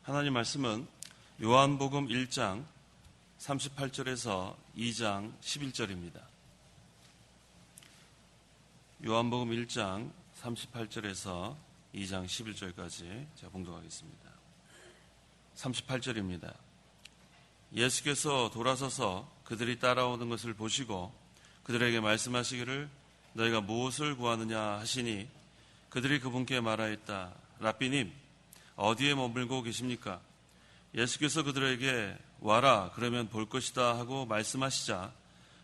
하나님 말씀은 요한복음 1장 38절에서 2장 11절입니다. 요한복음 1장 38절에서 2장 11절까지 제가 봉독하겠습니다. 38절입니다. 예수께서 돌아서서 그들이 따라오는 것을 보시고 그들에게 말씀하시기를 너희가 무엇을 구하느냐 하시니 그들이 그분께 말하였다. 랍비님, 어디에 머물고 계십니까? 예수께서 그들에게 와라 그러면 볼 것이다 하고 말씀하시자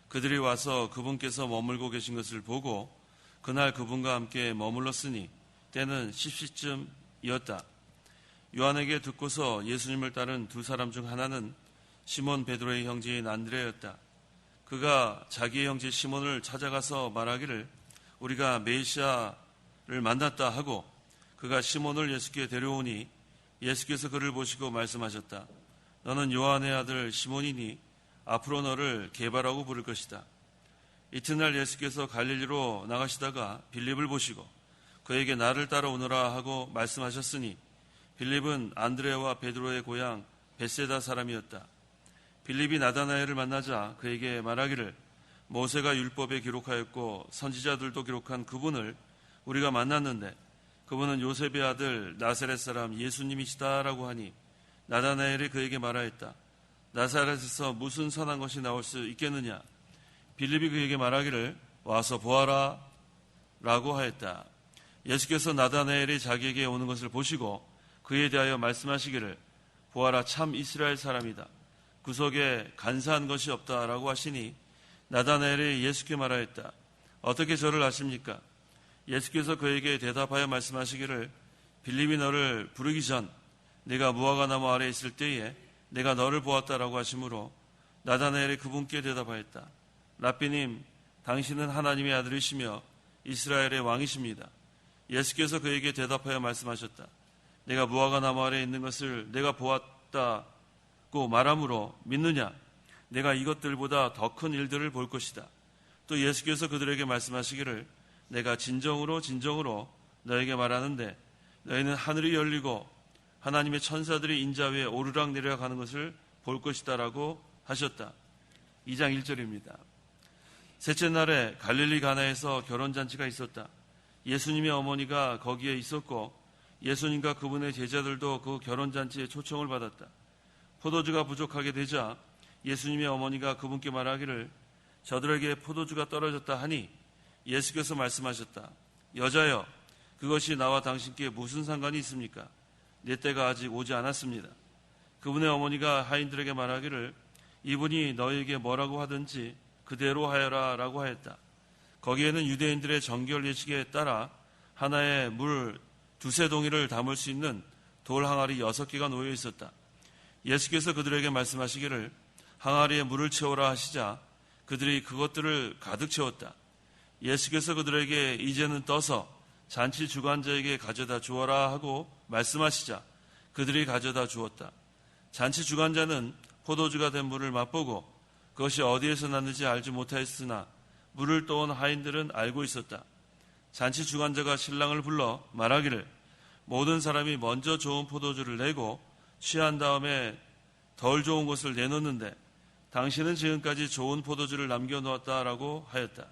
그들이 와서 그분께서 머물고 계신 것을 보고 그날 그분과 함께 머물렀으니 때는 십시쯤이었다. 요한에게 듣고서 예수님을 따른 두 사람 중 하나는 시몬 베드로의 형제인 안드레였다. 그가 자기의 형제 시몬을 찾아가서 말하기를 우리가 메시아를 만났다 하고 그가 시몬을 예수께 데려오니 예수께서 그를 보시고 말씀하셨다. 너는 요한의 아들 시몬이니 앞으로 너를 게바라고 부를 것이다. 이튿날 예수께서 갈릴리로 나가시다가 빌립을 보시고 그에게 나를 따라오너라 하고 말씀하셨으니 빌립은 안드레와 베드로의 고향 벳세다 사람이었다. 빌립이 나다나엘을 만나자 그에게 말하기를 모세가 율법에 기록하였고 선지자들도 기록한 그분을 우리가 만났는데 그분은 요셉의 아들 나사렛 사람 예수님이시다라고 하니 나다나엘이 그에게 말하였다. 나사렛에서 무슨 선한 것이 나올 수 있겠느냐? 빌립이 그에게 말하기를 와서 보아라 라고 하였다. 예수께서 나다나엘이 자기에게 오는 것을 보시고 그에 대하여 말씀하시기를 보아라 참 이스라엘 사람이다. 구석에 간사한 것이 없다라고 하시니 나다나엘이 예수께 말하였다. 어떻게 저를 아십니까? 예수께서 그에게 대답하여 말씀하시기를 빌립이 너를 부르기 전 네가 무화과나무 아래에 있을 때에 내가 너를 보았다라고 하시므로 나다나엘이 그분께 대답하였다. 랍비님, 당신은 하나님의 아들이시며 이스라엘의 왕이십니다. 예수께서 그에게 대답하여 말씀하셨다. 내가 무화과나무 아래에 있는 것을 내가 보았다고 말함으로 믿느냐? 내가 이것들보다 더 큰 일들을 볼 것이다. 또 예수께서 그들에게 말씀하시기를 내가 진정으로 너에게 말하는데 너희는 하늘이 열리고 하나님의 천사들이 인자 위에 오르락 내리락 하는 것을 볼 것이다 라고 하셨다. 2장 1절입니다. 셋째 날에 갈릴리 가나에서 결혼잔치가 있었다. 예수님의 어머니가 거기에 있었고 예수님과 그분의 제자들도 그 결혼잔치에 초청을 받았다. 포도주가 부족하게 되자 예수님의 어머니가 그분께 말하기를 저들에게 포도주가 떨어졌다 하니 예수께서 말씀하셨다. 여자여, 그것이 나와 당신께 무슨 상관이 있습니까? 내 때가 아직 오지 않았습니다. 그분의 어머니가 하인들에게 말하기를 이분이 너희에게 뭐라고 하든지 그대로 하여라 라고 하였다. 거기에는 유대인들의 정결 예식에 따라 하나에 물 두세 동이를 담을 수 있는 돌 항아리 6개가 놓여 있었다. 예수께서 그들에게 말씀하시기를 항아리에 물을 채우라 하시자 그들이 그것들을 가득 채웠다. 예수께서 그들에게 이제는 떠서 잔치 주관자에게 가져다 주어라 하고 말씀하시자 그들이 가져다 주었다. 잔치 주관자는 포도주가 된 물을 맛보고 그것이 어디에서 났는지 알지 못하였으나 물을 떠온 하인들은 알고 있었다. 잔치 주관자가 신랑을 불러 말하기를 모든 사람이 먼저 좋은 포도주를 내고 취한 다음에 덜 좋은 것을 내놓는데 당신은 지금까지 좋은 포도주를 남겨놓았다라고 하였다.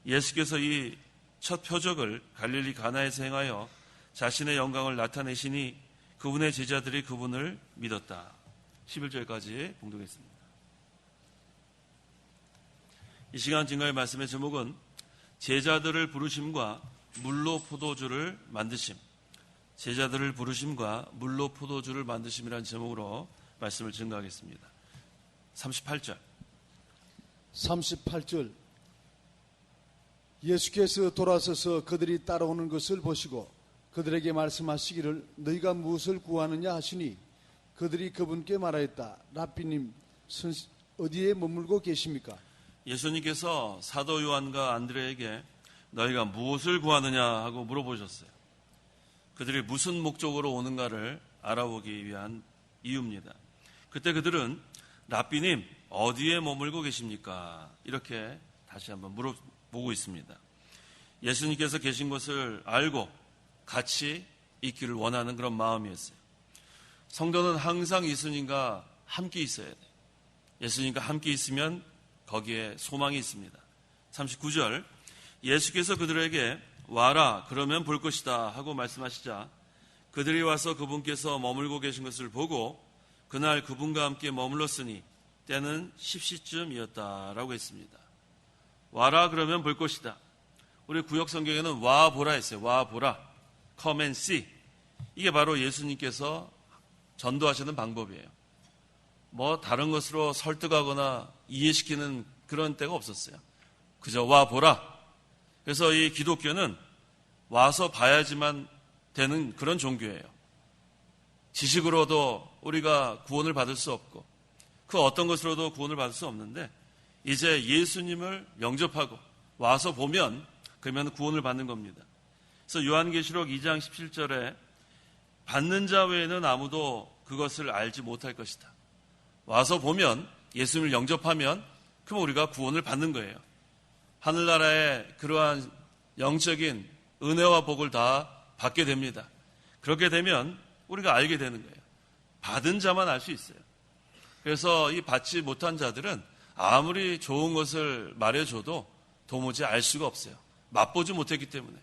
예수께서 이 첫 표적을 갈릴리 가나에서 행하여 자신의 영광을 나타내시니 그분의 제자들이 그분을 믿었다. 11절까지 봉독했습니다. 이 시간 증거의 말씀의 제목은 제자들을 부르심과 물로 포도주를 만드심. 제자들을 부르심과 물로 포도주를 만드심이라는 제목으로 말씀을 증거하겠습니다. 38절 예수께서 돌아서서 그들이 따라오는 것을 보시고 그들에게 말씀하시기를 너희가 무엇을 구하느냐 하시니 그들이 그분께 말하였다. 랍비님, 어디에 머물고 계십니까? 예수님께서 사도 요한과 안드레에게 너희가 무엇을 구하느냐 하고 물어보셨어요. 그들이 무슨 목적으로 오는가를 알아보기 위한 이유입니다. 그때 그들은 랍비님, 어디에 머물고 계십니까? 이렇게 다시 한번 물어보고 있습니다. 예수님께서 계신 것을 알고 같이 있기를 원하는 그런 마음이었어요. 성도는 항상 예수님과 함께 있어야 돼요. 예수님과 함께 있으면 거기에 소망이 있습니다. 39절, 예수께서 그들에게 와라 그러면 볼 것이다 하고 말씀하시자 그들이 와서 그분께서 머물고 계신 것을 보고 그날 그분과 함께 머물렀으니 때는 십시쯤이었다라고 했습니다. 와라 그러면 볼 것이다. 우리 구역 성경에는 와 보라 했어요. 와 보라. Come and see. 이게 바로 예수님께서 전도하시는 방법이에요. 뭐 다른 것으로 설득하거나 이해시키는 그런 때가 없었어요. 그저 와 보라. 그래서 이 기독교는 와서 봐야지만 되는 그런 종교예요. 지식으로도 우리가 구원을 받을 수 없고 그 어떤 것으로도 구원을 받을 수 없는데 이제 예수님을 영접하고 와서 보면 그러면 구원을 받는 겁니다. 그래서 요한계시록 2장 17절에 받는 자 외에는 아무도 그것을 알지 못할 것이다. 와서 보면 예수님을 영접하면 그럼 우리가 구원을 받는 거예요. 하늘나라의 그러한 영적인 은혜와 복을 다 받게 됩니다. 그렇게 되면 우리가 알게 되는 거예요. 받은 자만 알 수 있어요. 그래서 이 받지 못한 자들은 아무리 좋은 것을 말해줘도 도무지 알 수가 없어요. 맛보지 못했기 때문에.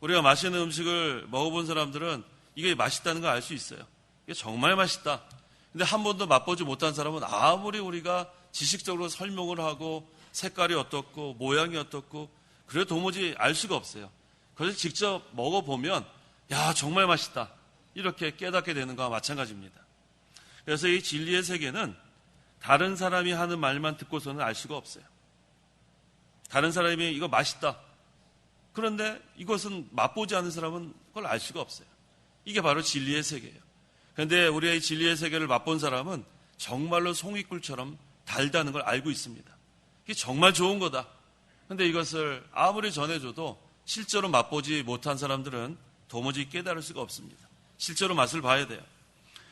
우리가 맛있는 음식을 먹어본 사람들은 이게 맛있다는 걸 알 수 있어요. 이게 정말 맛있다. 근데 한 번도 맛보지 못한 사람은 아무리 우리가 지식적으로 설명을 하고 색깔이 어떻고 모양이 어떻고 그래도 도무지 알 수가 없어요. 그래서 직접 먹어보면 야 정말 맛있다. 이렇게 깨닫게 되는 거와 마찬가지입니다. 그래서 이 진리의 세계는 다른 사람이 하는 말만 듣고서는 알 수가 없어요. 다른 사람이 이거 맛있다. 그런데 이것은 맛보지 않은 사람은 그걸 알 수가 없어요. 이게 바로 진리의 세계예요. 그런데 우리가 이 진리의 세계를 맛본 사람은 정말로 송이꿀처럼 달다는 걸 알고 있습니다. 이게 정말 좋은 거다. 그런데 이것을 아무리 전해줘도 실제로 맛보지 못한 사람들은 도무지 깨달을 수가 없습니다. 실제로 맛을 봐야 돼요.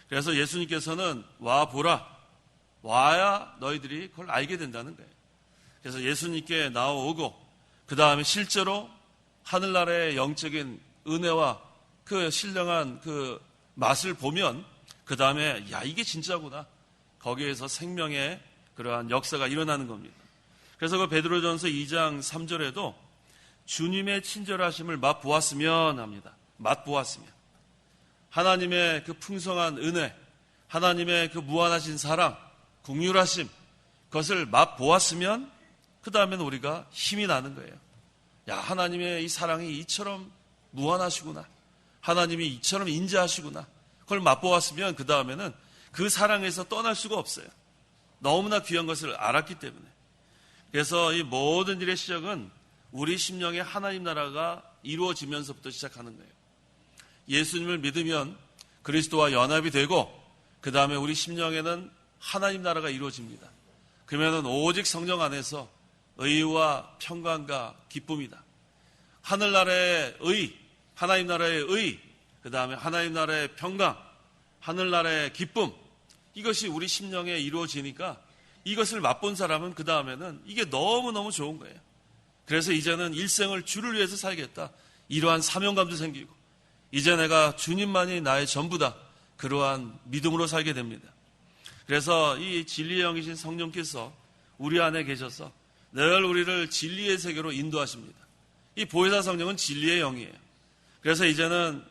그래서 예수님께서는 와 보라. 와야 너희들이 그걸 알게 된다는 거예요. 그래서 예수님께 나오고 그 다음에 실제로 하늘나라의 영적인 은혜와 그 신령한 그 맛을 보면 그 다음에 야 이게 진짜구나. 거기에서 생명의 그러한 역사가 일어나는 겁니다. 그래서 그 베드로전서 2장 3절에도 주님의 친절하심을 맛보았으면 합니다. 맛보았으면. 하나님의 그 풍성한 은혜, 하나님의 그 무한하신 사랑, 긍휼하심, 그것을 맛보았으면 그 다음에는 우리가 힘이 나는 거예요. 야 하나님의 이 사랑이 이처럼 무한하시구나. 하나님이 이처럼 인자하시구나. 그걸 맛보았으면 그 다음에는 그 사랑에서 떠날 수가 없어요. 너무나 귀한 것을 알았기 때문에. 그래서 이 모든 일의 시작은 우리 심령에 하나님 나라가 이루어지면서부터 시작하는 거예요. 예수님을 믿으면 그리스도와 연합이 되고 그 다음에 우리 심령에는 하나님 나라가 이루어집니다. 그러면 오직 성령 안에서 의와 평강과 기쁨이다. 하늘나라의 의, 하나님 나라의 의, 그 다음에 하나님 나라의 평강, 하늘나라의 기쁨, 이것이 우리 심령에 이루어지니까 이것을 맛본 사람은 그 다음에는 이게 너무너무 좋은 거예요. 그래서 이제는 일생을 주를 위해서 살겠다. 이러한 사명감도 생기고 이제 내가 주님만이 나의 전부다. 그러한 믿음으로 살게 됩니다. 그래서 이 진리의 영이신 성령께서 우리 안에 계셔서 늘 우리를 진리의 세계로 인도하십니다. 이 보혜사 성령은 진리의 영이에요. 그래서 이제는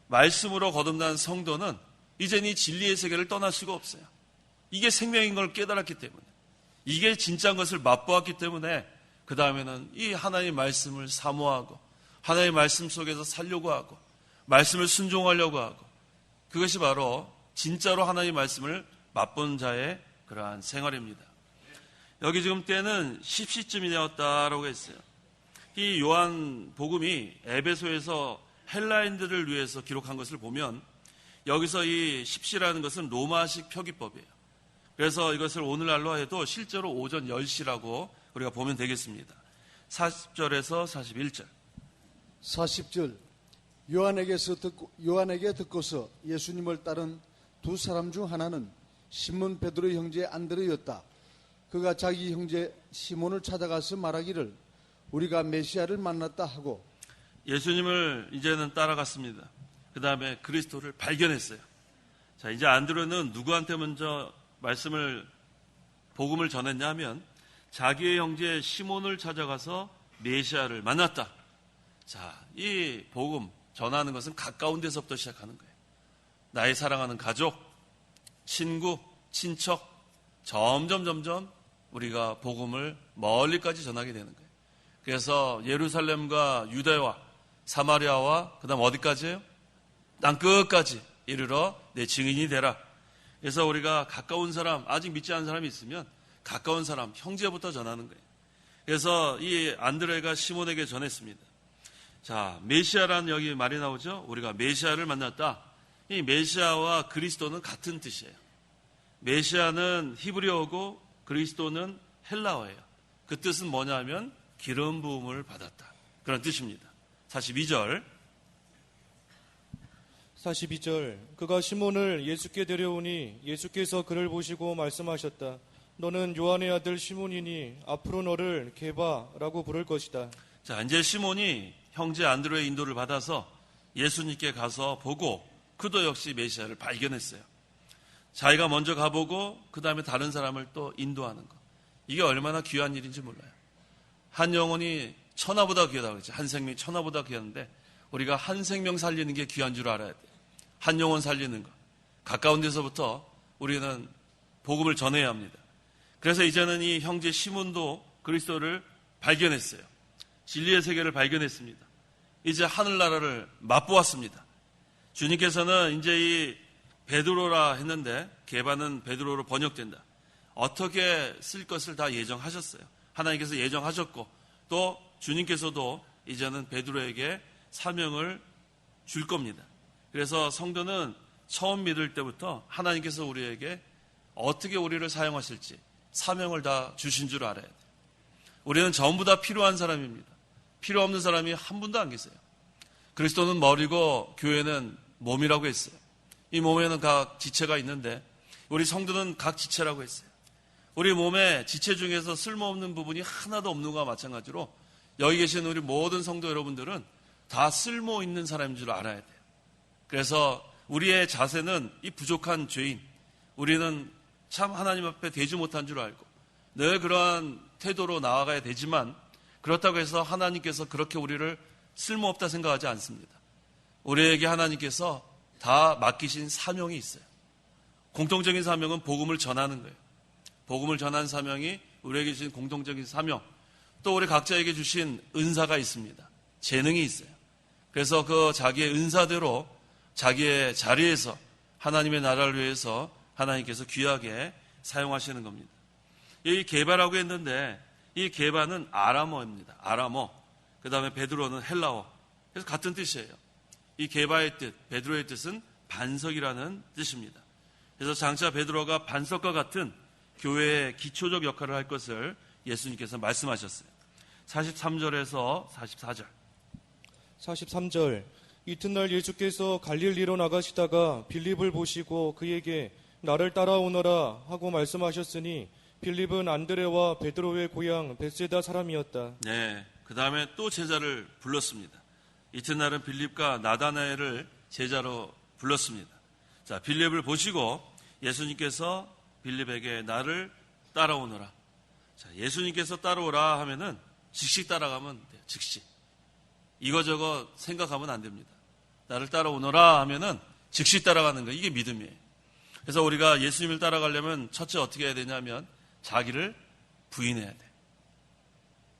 말씀으로 거듭난 성도는 이제는 이 진리의 세계를 떠날 수가 없어요. 이게 생명인 걸 깨달았기 때문에, 이게 진짜인 것을 맛보았기 때문에 그 다음에는 이 하나님의 말씀을 사모하고 하나님의 말씀 속에서 살려고 하고 말씀을 순종하려고 하고, 그것이 바로 진짜로 하나님의 말씀을 맛본 자의 그러한 생활입니다. 여기 지금 때는 십시쯤이 되었다라고 했어요. 이 요한 복음이 에베소에서 헬라인들을 위해서 기록한 것을 보면 여기서 이 십시라는 것은 로마식 표기법이에요. 그래서 이것을 오늘날로 해도 실제로 오전 10시라고 우리가 보면 되겠습니다. 40절에서 41절. 40절. 요한에게 듣고서 예수님을 따른 두 사람 중 하나는 시몬 베드로의 형제 안드레였다. 그가 자기 형제 시몬을 찾아가서 말하기를 우리가 메시아를 만났다 하고, 예수님을 이제는 따라갔습니다. 그 다음에 그리스도를 발견했어요. 자, 이제 안드레는 누구한테 먼저 복음을 전했냐 하면 자기의 형제 시몬을 찾아가서 메시아를 만났다. 자, 이 복음 전하는 것은 가까운 데서부터 시작하는 거예요. 나의 사랑하는 가족, 친구, 친척, 점점 우리가 복음을 멀리까지 전하게 되는 거예요. 그래서 예루살렘과 유대와 사마리아와 그 다음 어디까지예요? 땅끝까지 이르러 내 증인이 되라. 그래서 우리가 가까운 사람, 아직 믿지 않은 사람이 있으면 가까운 사람, 형제부터 전하는 거예요. 그래서 이 안드레가 시몬에게 전했습니다. 자, 메시아라는 여기 말이 나오죠? 우리가 메시아를 만났다. 이 메시아와 그리스도는 같은 뜻이에요. 메시아는 히브리어고 그리스도는 헬라어예요. 그 뜻은 뭐냐면 기름 부음을 받았다. 그런 뜻입니다. 42절. 42절. 그가 시몬을 예수께 데려오니 예수께서 그를 보시고 말씀하셨다. 너는 요한의 아들 시몬이니 앞으로 너를 게바라고 부를 것이다. 자, 이제 시몬이 형제 안드레의 인도를 받아서 예수님께 가서 보고 그도 역시 메시아를 발견했어요. 자기가 먼저 가보고 그 다음에 다른 사람을 또 인도하는 것. 이게 얼마나 귀한 일인지 몰라요. 한 영혼이 천하보다 귀하다고 그랬죠. 한 생명이 천하보다 귀한데 우리가 한 생명 살리는 게 귀한 줄 알아야 돼요. 한 영혼 살리는 것. 가까운 데서부터 우리는 복음을 전해야 합니다. 그래서 이제는 이 형제 시몬도 그리스도를 발견했어요. 진리의 세계를 발견했습니다. 이제 하늘나라를 맛보았습니다. 주님께서는 이제 이 베드로라 했는데 게바는 베드로로 번역된다. 어떻게 쓸 것을 다 예정하셨어요. 하나님께서 예정하셨고 또 주님께서도 이제는 베드로에게 사명을 줄 겁니다. 그래서 성도는 처음 믿을 때부터 하나님께서 우리에게 어떻게 우리를 사용하실지 사명을 다 주신 줄 알아야 돼요. 우리는 전부 다 필요한 사람입니다. 필요 없는 사람이 한 분도 안 계세요. 그리스도는 머리고 교회는 몸이라고 했어요. 이 몸에는 각 지체가 있는데 우리 성도는 각 지체라고 했어요. 우리 몸의 지체 중에서 쓸모없는 부분이 하나도 없는 것과 마찬가지로 여기 계신 우리 모든 성도 여러분들은 다 쓸모 있는 사람인 줄 알아야 돼요. 그래서 우리의 자세는 이 부족한 죄인, 우리는 참 하나님 앞에 되지 못한 줄 알고 늘 그러한 태도로 나아가야 되지만 그렇다고 해서 하나님께서 그렇게 우리를 쓸모없다 생각하지 않습니다. 우리에게 하나님께서 다 맡기신 사명이 있어요. 공통적인 사명은 복음을 전하는 거예요. 복음을 전하는 사명이 우리에게 주신 공통적인 사명, 또 우리 각자에게 주신 은사가 있습니다. 재능이 있어요. 그래서 그 자기의 은사대로 자기의 자리에서 하나님의 나라를 위해서 하나님께서 귀하게 사용하시는 겁니다. 이 게바라고 했는데 이 게바는 아람어입니다. 아람어. 그 다음에 베드로는 헬라어. 그래서 같은 뜻이에요. 이 게바의 뜻, 베드로의 뜻은 반석이라는 뜻입니다. 그래서 장차 베드로가 반석과 같은 교회의 기초적 역할을 할 것을 예수님께서 말씀하셨어요. 43절에서 44절. 43절. 이튿날 예수께서 갈릴리로 나가시다가 빌립을 보시고 그에게 나를 따라오너라 하고 말씀하셨으니 빌립은 안드레와 베드로의 고향 벳세다 사람이었다. 네, 그 다음에 또 제자를 불렀습니다. 이튿날은 빌립과 나다나엘을 제자로 불렀습니다. 자, 빌립을 보시고 예수님께서 빌립에게 나를 따라오너라. 자, 예수님께서 따라오라 하면은 즉시 따라가면 돼요. 즉시. 이거저거 생각하면 안 됩니다. 나를 따라오너라 하면은 즉시 따라가는 거. 이게 믿음이에요. 그래서 우리가 예수님을 따라가려면 첫째 어떻게 해야 되냐면 자기를 부인해야 돼.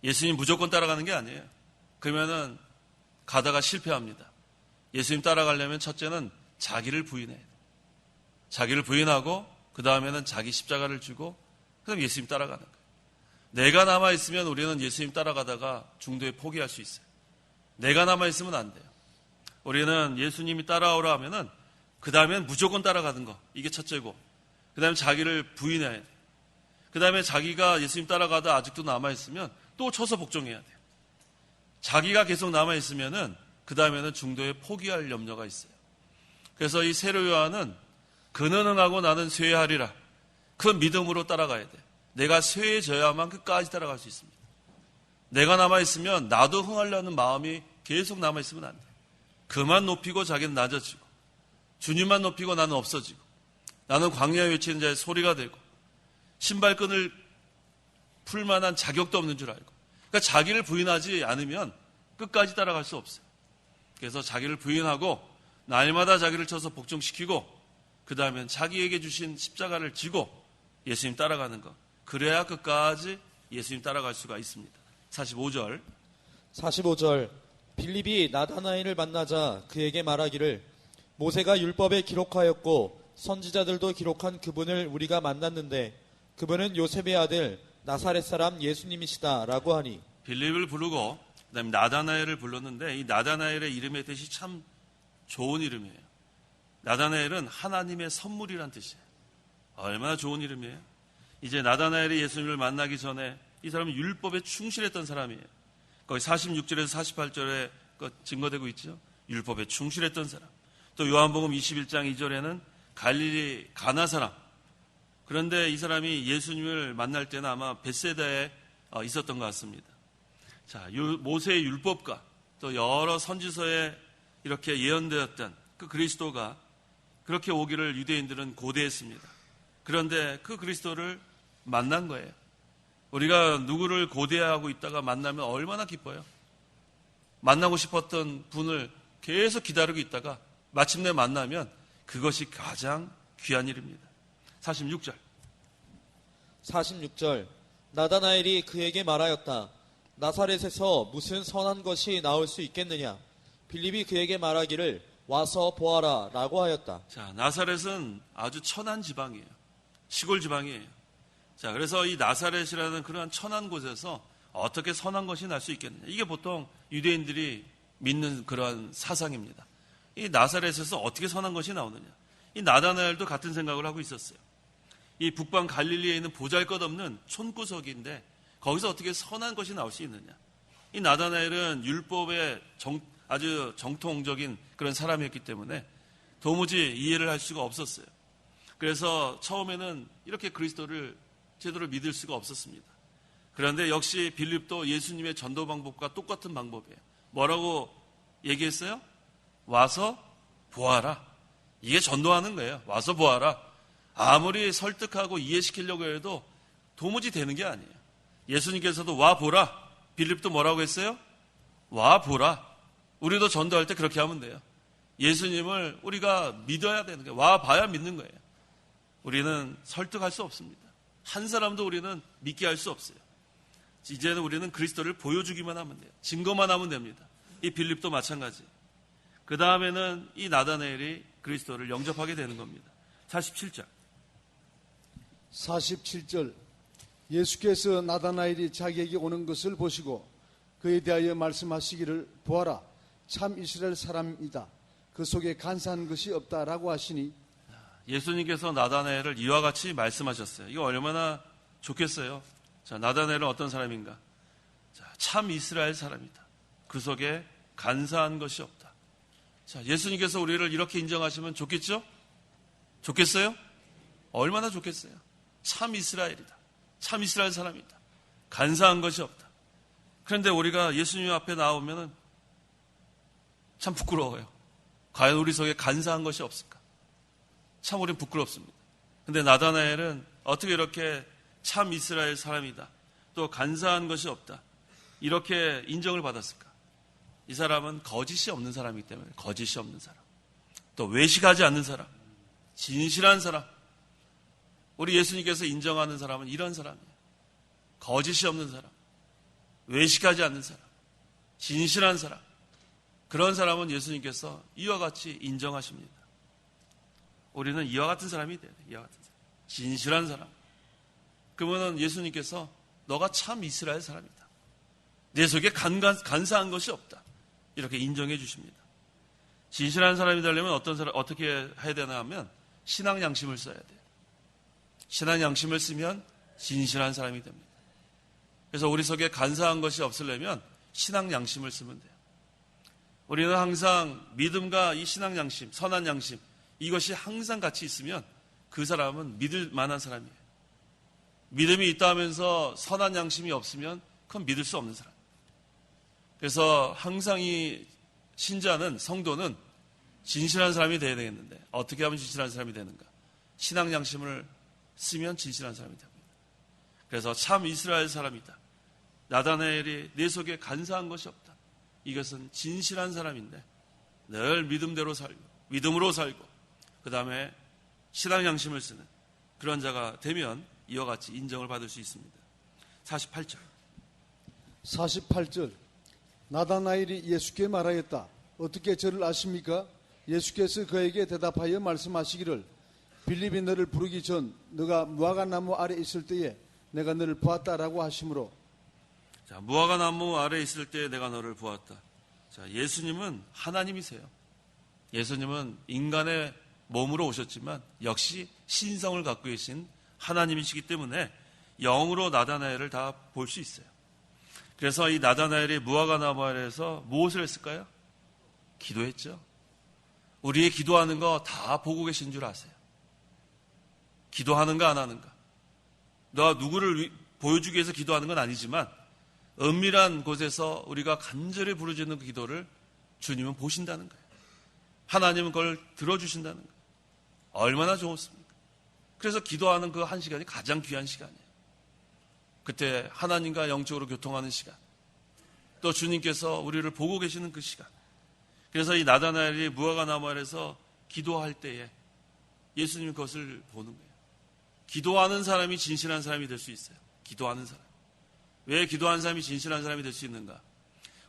예수님 무조건 따라가는 게 아니에요. 그러면은 가다가 실패합니다. 예수님 따라가려면 첫째는 자기를 부인해야 돼. 자기를 부인하고 그 다음에는 자기 십자가를 주고 그다음 예수님 따라가는 거예요. 내가 남아있으면 우리는 예수님 따라가다가 중도에 포기할 수 있어요. 내가 남아있으면 안 돼요. 우리는 예수님이 따라오라 하면은 그 다음엔 무조건 따라가는 거. 이게 첫째고 그 다음에 자기를 부인해야 돼. 그 다음에 자기가 예수님 따라가다 아직도 남아있으면 또 쳐서 복종해야 돼요. 자기가 계속 남아있으면은 그 다음에는 중도에 포기할 염려가 있어요. 그래서 이 세로 요한은 그는 응하고 나는 쇠하리라. 그 믿음으로 따라가야 돼. 내가 쇠해져야만 끝까지 따라갈 수 있습니다. 내가 남아있으면 나도 흥하려는 마음이 계속 남아있으면 안 돼. 그만 높이고 자기는 낮아지고 주님만 높이고 나는 없어지고 나는 광야에 외치는 자의 소리가 되고 신발끈을 풀 만한 자격도 없는 줄 알고, 그러니까 자기를 부인하지 않으면 끝까지 따라갈 수 없어요. 그래서 자기를 부인하고 날마다 자기를 쳐서 복종시키고 그 다음엔 자기에게 주신 십자가를 지고 예수님 따라가는 것, 그래야 끝까지 예수님 따라갈 수가 있습니다. 45절 45절 빌립이 나다나엘을 만나자 그에게 말하기를 모세가 율법에 기록하였고 선지자들도 기록한 그분을 우리가 만났는데 그분은 요셉의 아들 나사렛 사람 예수님이시다 라고 하니, 빌립을 부르고 그다음에 나다나엘을 불렀는데 이 나다나엘의 이름의 뜻이 참 좋은 이름이에요. 나다나엘은 하나님의 선물이란 뜻이에요. 얼마나 좋은 이름이에요. 이제 나다나엘이 예수님을 만나기 전에 이 사람은 율법에 충실했던 사람이에요. 거기 46절에서 48절에 증거되고 있죠. 율법에 충실했던 사람. 또 요한복음 21장 2절에는 갈릴리 가나 사람. 그런데 이 사람이 예수님을 만날 때는 아마 벳세다에 있었던 것 같습니다. 자, 모세의 율법과 또 여러 선지서에 이렇게 예언되었던 그 그리스도가 그렇게 오기를 유대인들은 고대했습니다. 그런데 그 그리스도를 만난 거예요. 우리가 누구를 고대하고 있다가 만나면 얼마나 기뻐요. 만나고 싶었던 분을 계속 기다리고 있다가 마침내 만나면 그것이 가장 귀한 일입니다. 46절 나다나엘이 그에게 말하였다. 나사렛에서 무슨 선한 것이 나올 수 있겠느냐? 빌립이 그에게 말하기를 와서 보아라 라고 하였다. 자, 나사렛은 아주 천한 지방이에요. 시골 지방이에요. 자, 그래서 이 나사렛이라는 그러한 천한 곳에서 어떻게 선한 것이 날 수 있겠느냐? 이게 보통 유대인들이 믿는 그러한 사상입니다. 이 나사렛에서 어떻게 선한 것이 나오느냐? 이 나다나엘도 같은 생각을 하고 있었어요. 이 북방 갈릴리에 있는 보잘것없는 촌구석인데 거기서 어떻게 선한 것이 나올 수 있느냐? 이 나다나엘은 율법의 아주 정통적인 그런 사람이었기 때문에 도무지 이해를 할 수가 없었어요. 그래서 처음에는 이렇게 그리스도를 제대로 믿을 수가 없었습니다. 그런데 역시 빌립도 예수님의 전도 방법과 똑같은 방법이에요. 뭐라고 얘기했어요? 와서 보아라. 이게 전도하는 거예요. 와서 보아라. 아무리 설득하고 이해시키려고 해도 도무지 되는 게 아니에요. 예수님께서도 와 보라. 빌립도 뭐라고 했어요? 와 보라. 우리도 전도할 때 그렇게 하면 돼요. 예수님을 우리가 믿어야 되는 거예요. 와 봐야 믿는 거예요. 우리는 설득할 수 없습니다. 한 사람도 우리는 믿게 할 수 없어요. 이제는 우리는 그리스도를 보여주기만 하면 돼요. 증거만 하면 됩니다. 이 빌립도 마찬가지. 그 다음에는 이 나다나엘이 그리스도를 영접하게 되는 겁니다. 47절 예수께서 나다나엘이 자기에게 오는 것을 보시고 그에 대하여 말씀하시기를 보아라 참 이스라엘 사람이다 그 속에 간사한 것이 없다라고 하시니, 예수님께서 나다나엘을 이와 같이 말씀하셨어요. 이거 얼마나 좋겠어요. 자, 나다나엘은 어떤 사람인가? 자, 참 이스라엘 사람이다. 그 속에 간사한 것이 없다. 자, 예수님께서 우리를 이렇게 인정하시면 좋겠죠? 좋겠어요? 얼마나 좋겠어요? 참 이스라엘이다. 참 이스라엘 사람이다. 간사한 것이 없다. 그런데 우리가 예수님 앞에 나오면은 참 부끄러워요. 과연 우리 속에 간사한 것이 없을까? 참 우린 부끄럽습니다. 근데 나다나엘은 어떻게 이렇게 참 이스라엘 사람이다. 또 간사한 것이 없다. 이렇게 인정을 받았을까? 이 사람은 거짓이 없는 사람이기 때문에 거짓이 없는 사람. 또 외식하지 않는 사람. 진실한 사람. 우리 예수님께서 인정하는 사람은 이런 사람이에요. 거짓이 없는 사람. 외식하지 않는 사람. 진실한 사람. 그런 사람은 예수님께서 이와 같이 인정하십니다. 우리는 이와 같은 사람이 돼야 돼요. 이와 같은 사람. 진실한 사람. 그러면 예수님께서 너가 참 이스라엘 사람이다. 내 속에 간사한 것이 없다. 이렇게 인정해 주십니다. 진실한 사람이 되려면 어떻게 해야 되나 하면 신앙 양심을 써야 돼요. 신앙 양심을 쓰면 진실한 사람이 됩니다. 그래서 우리 속에 간사한 것이 없으려면 신앙 양심을 쓰면 돼요. 우리는 항상 믿음과 이 신앙 양심, 선한 양심, 이것이 항상 같이 있으면 그 사람은 믿을 만한 사람이에요. 믿음이 있다 하면서 선한 양심이 없으면 그건 믿을 수 없는 사람. 그래서 항상 이 신자는, 성도는 진실한 사람이 되어야 되겠는데 어떻게 하면 진실한 사람이 되는가? 신앙 양심을 쓰면 진실한 사람이 됩니다. 그래서 참 이스라엘 사람이다. 나다나엘이 내 속에 간사한 것이 없다. 이것은 진실한 사람인데 늘 믿음대로 살고 믿음으로 살고 그 다음에 신앙 양심을 쓰는 그런 자가 되면 이와 같이 인정을 받을 수 있습니다. 48절 48절 나다나엘이 예수께 말하였다. 어떻게 저를 아십니까? 예수께서 그에게 대답하여 말씀하시기를 빌립이 너를 부르기 전 너가 무화과나무 아래 있을 때에 내가 너를 보았다라고 하시므로. 자, 무화과나무 아래 있을 때 내가 너를 보았다. 자, 예수님은 하나님이세요. 예수님은 인간의 몸으로 오셨지만 역시 신성을 갖고 계신 하나님이시기 때문에 영으로 나다나엘을 다 볼 수 있어요. 그래서 이 나다나엘이 무화과나무 아래에서 무엇을 했을까요? 기도했죠. 우리의 기도하는 거 다 보고 계신 줄 아세요. 기도하는가 안 하는가. 너가 누구를 보여주기 위해서 기도하는 건 아니지만 은밀한 곳에서 우리가 간절히 부르짖는 그 기도를 주님은 보신다는 거예요. 하나님은 그걸 들어주신다는 거예요. 얼마나 좋습니까? 그래서 기도하는 그 한 시간이 가장 귀한 시간이에요. 그때 하나님과 영적으로 교통하는 시간, 또 주님께서 우리를 보고 계시는 그 시간. 그래서 이 나다나엘이 무화과나무 아래에서 기도할 때에 예수님이 그것을 보는 거예요. 기도하는 사람이 진실한 사람이 될 수 있어요. 기도하는 사람. 왜 기도하는 사람이 진실한 사람이 될 수 있는가?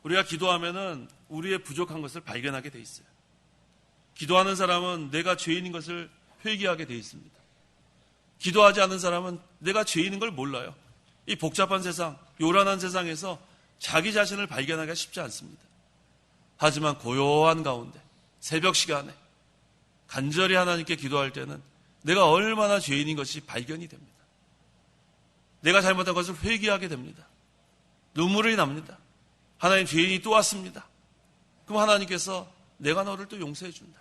우리가 기도하면은 우리의 부족한 것을 발견하게 돼 있어요. 기도하는 사람은 내가 죄인인 것을 회개하게 돼 있습니다. 기도하지 않는 사람은 내가 죄인인 걸 몰라요. 이 복잡한 세상, 요란한 세상에서 자기 자신을 발견하기가 쉽지 않습니다. 하지만 고요한 가운데 새벽 시간에 간절히 하나님께 기도할 때는 내가 얼마나 죄인인 것이 발견이 됩니다. 내가 잘못한 것을 회개하게 됩니다. 눈물이 납니다. 하나님, 죄인이 또 왔습니다. 그럼 하나님께서 내가 너를 또 용서해 준다.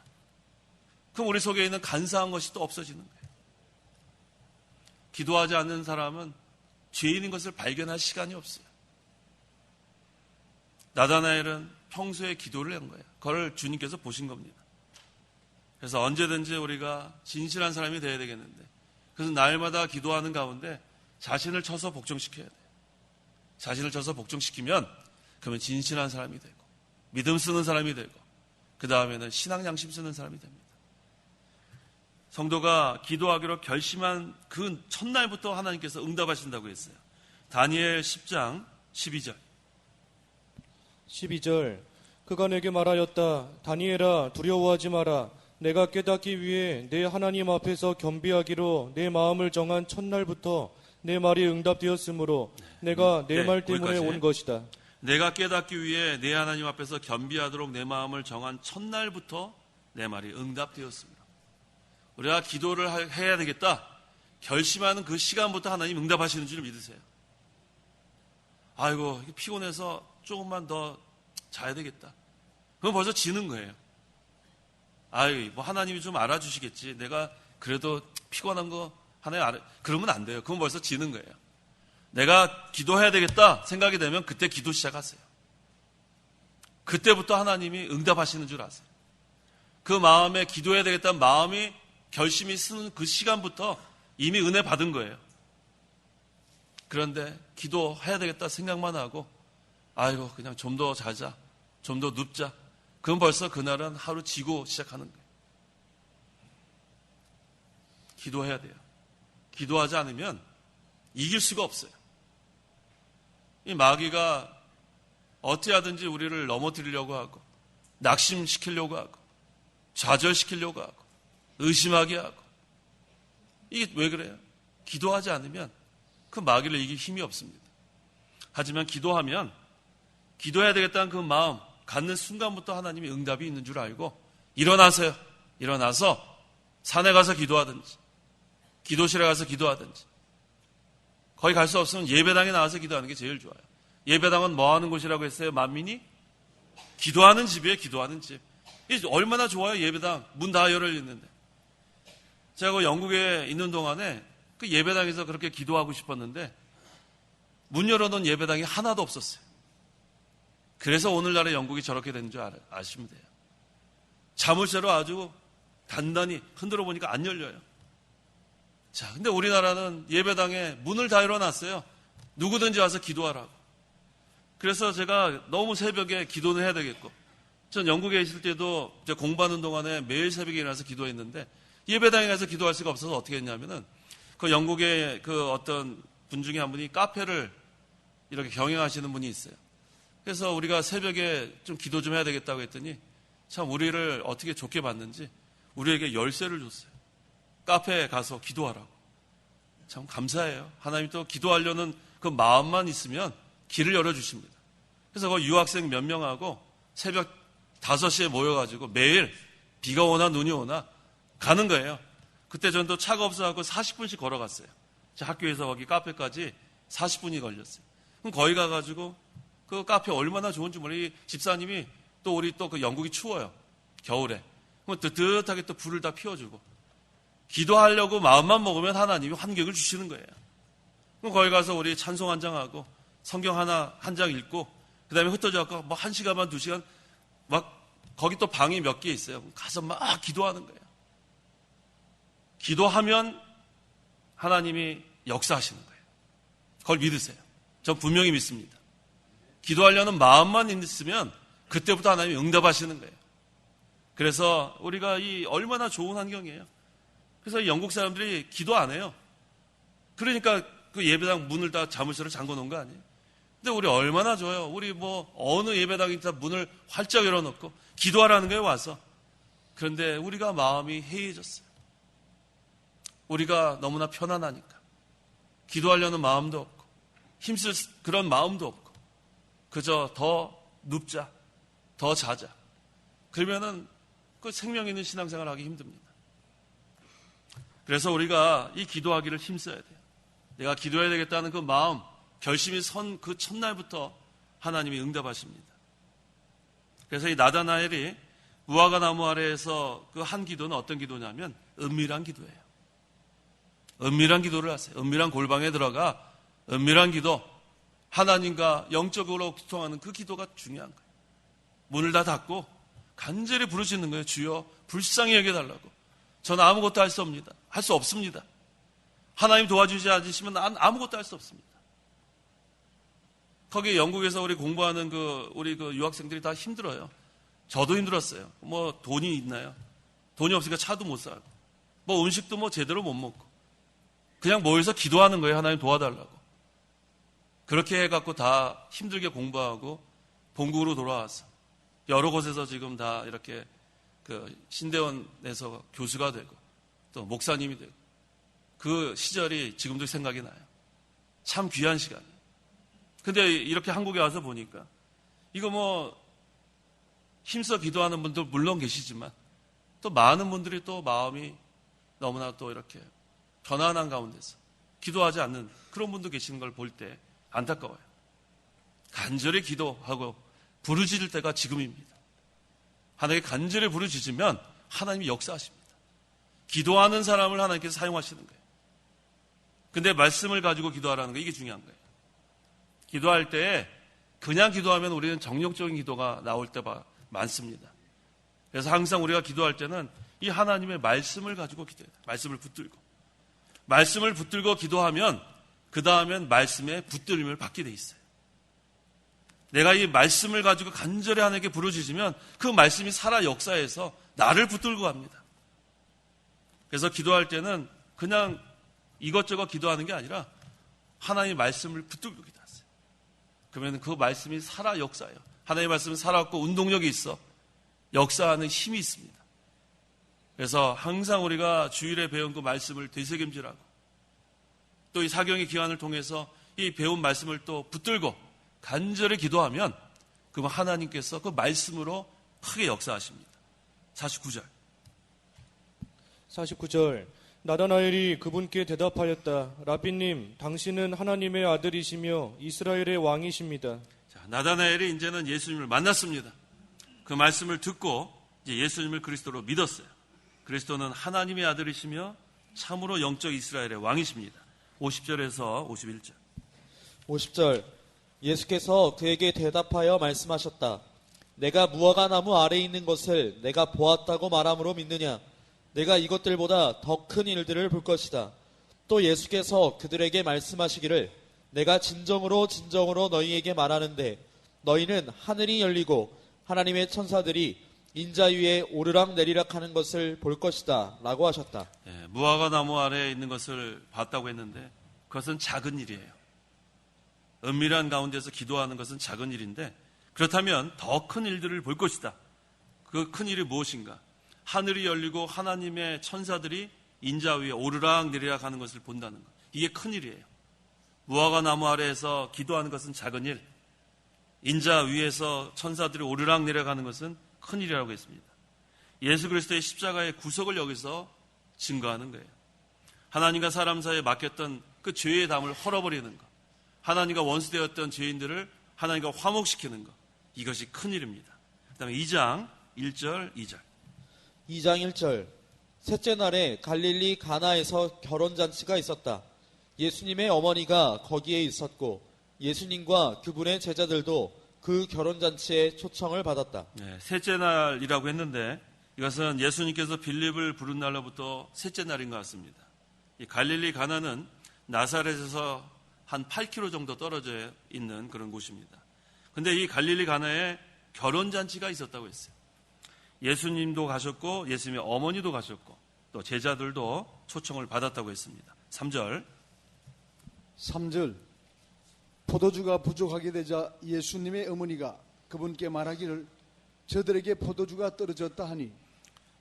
그럼 우리 속에 있는 간사한 것이 또 없어지는 거예요. 기도하지 않는 사람은 죄인인 것을 발견할 시간이 없어요. 나다나엘은 평소에 기도를 한 거예요. 그걸 주님께서 보신 겁니다. 그래서 언제든지 우리가 진실한 사람이 되어야 되겠는데, 그래서 날마다 기도하는 가운데 자신을 쳐서 복종시켜야 돼요. 자신을 쳐서 복종시키면 그러면 진실한 사람이 되고 믿음 쓰는 사람이 되고 그 다음에는 신앙 양심 쓰는 사람이 됩니다. 성도가 기도하기로 결심한 그 첫날부터 하나님께서 응답하신다고 했어요. 다니엘 10장 12절 12절 그가 내게 말하였다. 다니엘아, 두려워하지 마라. 내가 깨닫기 위해 내 하나님 앞에서 겸비하기로 내 마음을 정한 첫날부터 내 말이 응답되었으므로 내가 내 말 때문에 거기까지. 온 것이다. 내가 깨닫기 위해 내 하나님 앞에서 겸비하도록 내 마음을 정한 첫날부터 내 말이 응답되었습니다. 우리가 기도를 해야 되겠다 결심하는 그 시간부터 하나님 응답하시는 줄 믿으세요. 아이고 피곤해서 조금만 더 자야 되겠다. 그럼 벌써 지는 거예요. 아이 뭐 하나님이 좀 알아주시겠지. 내가 그래도 피곤한 거 하나님 그러면 안 돼요. 그건 벌써 지는 거예요. 내가 기도해야 되겠다 생각이 되면 그때 기도 시작하세요. 그때부터 하나님이 응답하시는 줄 아세요. 그 마음에 기도해야 되겠다는 마음이 결심이 쓰는 그 시간부터 이미 은혜 받은 거예요. 그런데 기도해야 되겠다 생각만 하고 아이고 그냥 좀 더 자자, 좀 더 눕자. 그럼 벌써 그날은 하루 지고 시작하는 거예요. 기도해야 돼요. 기도하지 않으면 이길 수가 없어요. 이 마귀가 어떻게 하든지 우리를 넘어뜨리려고 하고 낙심시키려고 하고 좌절시키려고 하고 의심하게 하고 이게 왜 그래요? 기도하지 않으면 그 마귀를 이길 힘이 없습니다. 하지만 기도하면 기도해야 되겠다는 그 마음 갖는 순간부터 하나님의 응답이 있는 줄 알고 일어나서요. 일어나서 산에 가서 기도하든지 기도실에 가서 기도하든지 거기 갈 수 없으면 예배당에 나와서 기도하는 게 제일 좋아요. 예배당은 뭐 하는 곳이라고 했어요? 만민이 기도하는 집이에요. 기도하는 집. 이게 얼마나 좋아요. 예배당 문 다 열려 있는데 제가 그 영국에 있는 동안에 그 예배당에서 그렇게 기도하고 싶었는데 문 열어놓은 예배당이 하나도 없었어요. 그래서 오늘날의 영국이 저렇게 된 줄 아시면 돼요. 자물쇠로 아주 단단히 흔들어 보니까 안 열려요. 자, 근데 우리나라는 예배당에 문을 다 열어놨어요. 누구든지 와서 기도하라고. 그래서 제가 너무 새벽에 기도는 해야 되겠고, 전 영국에 있을 때도 제가 공부하는 동안에 매일 새벽에 일어나서 기도했는데, 예배당에 가서 기도할 수가 없어서 어떻게 했냐면은, 그 영국의 그 어떤 분 중에 한 분이 카페를 이렇게 경영하시는 분이 있어요. 그래서 우리가 새벽에 좀 기도 좀 해야 되겠다고 했더니, 참 우리를 어떻게 좋게 봤는지 우리에게 열쇠를 줬어요. 카페에 가서 기도하라고. 참 감사해요. 하나님 또 기도하려는 그 마음만 있으면 길을 열어주십니다. 그래서 그 유학생 몇 명하고 새벽 5시에 모여가지고 매일 비가 오나 눈이 오나 가는 거예요. 그때 저는 또 차가 없어서 40분씩 걸어갔어요. 제 학교에서 거기 카페까지 40분이 걸렸어요. 그럼 거기 가가지고 그 카페 얼마나 좋은지 몰라요. 이 집사님이 또 우리 또 그 영국이 추워요. 겨울에. 그럼 뜨뜻하게 또 불을 다 피워주고. 기도하려고 마음만 먹으면 하나님이 환경을 주시는 거예요. 그럼 거기 가서 우리 찬송 한 장하고 성경 한 장 읽고 그 다음에 흩어져 갖고 뭐 1시간 반 2시간 막 거기 또 방이 몇 개 있어요. 가서 막 기도하는 거예요. 기도하면 하나님이 역사하시는 거예요. 그걸 믿으세요. 전 분명히 믿습니다. 기도하려는 마음만 있으면 그때부터 하나님이 응답하시는 거예요. 그래서 우리가 이 얼마나 좋은 환경이에요. 그래서 영국 사람들이 기도 안 해요. 그러니까 그 예배당 문을 다 자물쇠로 잠궈 놓은 거 아니에요. 근데 우리 얼마나 좋아요. 우리 뭐 어느 예배당이 다 문을 활짝 열어놓고 기도하라는 거예요, 와서. 그런데 우리가 마음이 해이해졌어요. 우리가 너무나 편안하니까. 기도하려는 마음도 없고 힘쓸 그런 마음도 없고 그저 더 눕자, 더 자자. 그러면은 그 생명 있는 신앙생활 하기 힘듭니다. 그래서 우리가 이 기도하기를 힘써야 돼요. 내가 기도해야 되겠다는 그 마음, 결심이 선 그 첫날부터 하나님이 응답하십니다. 그래서 이 나다나엘이 무화과 나무 아래에서 그 한 기도는 어떤 기도냐면 은밀한 기도예요. 은밀한 기도를 하세요. 은밀한 골방에 들어가 은밀한 기도, 하나님과 영적으로 소통하는 그 기도가 중요한 거예요. 문을 다 닫고 간절히 부르짖는 거예요. 주여 불쌍히 여겨달라고. 저는 아무것도 할 수 없습니다. 할 수 없습니다. 하나님 도와주지 않으시면 난 아무것도 할 수 없습니다. 거기 영국에서 우리 공부하는 우리 유학생들이 다 힘들어요. 저도 힘들었어요. 뭐 돈이 있나요? 돈이 없으니까 차도 못 사고, 뭐 음식도 뭐 제대로 못 먹고, 그냥 모여서 기도하는 거예요. 하나님 도와달라고. 그렇게 해갖고 다 힘들게 공부하고 본국으로 돌아와서 여러 곳에서 지금 다 이렇게 그 신대원에서 교수가 되고 또 목사님이 되고 그 시절이 지금도 생각이 나요. 참 귀한 시간이에요. 근데 이렇게 한국에 와서 보니까 이거 뭐 힘써 기도하는 분들 물론 계시지만 또 많은 분들이 또 마음이 너무나 또 이렇게 편안한 가운데서 기도하지 않는 그런 분도 계시는 걸 볼 때 안타까워요. 간절히 기도하고 부르짖을 때가 지금입니다. 하나님께 간절히 부르짖으면 하나님이 역사하십니다. 기도하는 사람을 하나님께서 사용하시는 거예요. 근데 말씀을 가지고 기도하라는 거, 이게 중요한 거예요. 기도할 때 그냥 기도하면 우리는 정력적인 기도가 나올 때가 많습니다. 그래서 항상 우리가 기도할 때는 이 하나님의 말씀을 가지고 기도해야 돼요. 말씀을 붙들고 기도하면 그 다음엔 말씀에 붙들림을 받게 돼 있어요. 내가 이 말씀을 가지고 간절히 하나님께 부르짖으면 그 말씀이 살아 역사해서 나를 붙들고 갑니다. 그래서 기도할 때는 그냥 이것저것 기도하는 게 아니라 하나님의 말씀을 붙들고 기도하세요. 그러면 그 말씀이 살아 역사해요. 하나님의 말씀은 살아있고 운동력이 있어 역사하는 힘이 있습니다. 그래서 항상 우리가 주일에 배운 그 말씀을 되새김질하고 또 이 사경의 기간을 통해서 이 배운 말씀을 또 붙들고 간절히 기도하면 그러면 하나님께서 그 말씀으로 크게 역사하십니다. 49절 나다나엘이 그분께 대답하였다. 라비님, 당신은 하나님의 아들이시며 이스라엘의 왕이십니다. 자, 나다나엘이 이제는 예수님을 만났습니다. 그 말씀을 듣고 이제 예수님을 그리스도로 믿었어요. 그리스도는 하나님의 아들이시며 참으로 영적 이스라엘의 왕이십니다. 50절에서 51절. 50절. 예수께서 그에게 대답하여 말씀하셨다. 내가 무화과 나무 아래에 있는 것을 내가 보았다고 말함으로 믿느냐? 내가 이것들보다 더 큰 일들을 볼 것이다. 또 예수께서 그들에게 말씀하시기를 내가 진정으로 진정으로 너희에게 말하는데 너희는 하늘이 열리고 하나님의 천사들이 인자 위에 오르락 내리락 하는 것을 볼 것이다 라고 하셨다. 예, 무화과 나무 아래에 있는 것을 봤다고 했는데 그것은 작은 일이에요. 은밀한 가운데서 기도하는 것은 작은 일인데 그렇다면 더 큰 일들을 볼 것이다. 그 큰 일이 무엇인가? 하늘이 열리고 하나님의 천사들이 인자 위에 오르락 내리락 하는 것을 본다는 것. 이게 큰 일이에요. 무화과 나무 아래에서 기도하는 것은 작은 일, 인자 위에서 천사들이 오르락 내리락 하는 것은 큰 일이라고 했습니다. 예수 그리스도의 십자가의 구속을 여기서 증거하는 거예요. 하나님과 사람 사이에 맡겼던 그 죄의 담을 헐어버리는 것, 하나님과 원수되었던 죄인들을 하나님과 화목시키는 것, 이것이 큰 일입니다. 그 다음에 2장 1절 2절 2장 1절 셋째 날에 갈릴리 가나에서 결혼잔치가 있었다. 예수님의 어머니가 거기에 있었고 예수님과 그분의 제자들도 그 결혼잔치에 초청을 받았다. 네, 셋째 날이라고 했는데 이것은 예수님께서 빌립을 부른 날로부터 셋째 날인 것 같습니다. 이 갈릴리 가나는 나사렛에서 한 8km 정도 떨어져 있는 그런 곳입니다. 근데 이 갈릴리 가나에 결혼잔치가 있었다고 했어요. 예수님도 가셨고 예수님의 어머니도 가셨고 또 제자들도 초청을 받았다고 했습니다. 3절 3절 포도주가 부족하게 되자 예수님의 어머니가 그분께 말하기를 저들에게 포도주가 떨어졌다 하니.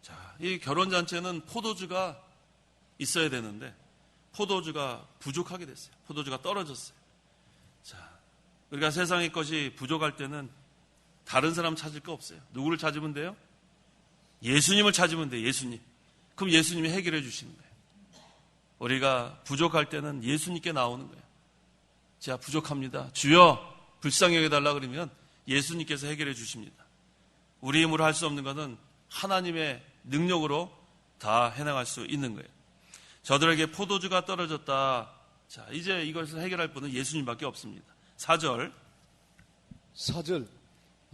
자, 이 결혼잔치에는 포도주가 있어야 되는데 포도주가 부족하게 됐어요. 포도주가 떨어졌어요. 자, 우리가 세상의 것이 부족할 때는 다른 사람 찾을 거 없어요. 누구를 찾으면 돼요? 예수님을 찾으면 돼요. 예수님. 그럼 예수님이 해결해 주시는 거예요. 우리가 부족할 때는 예수님께 나오는 거예요. 제가 부족합니다. 주여 불쌍히 여겨달라 그러면 예수님께서 해결해 주십니다. 우리 힘으로 할 수 없는 것은 하나님의 능력으로 다 해나갈 수 있는 거예요. 저들에게 포도주가 떨어졌다. 자, 이제 이것을 해결할 분은 예수님밖에 없습니다. 4절 4절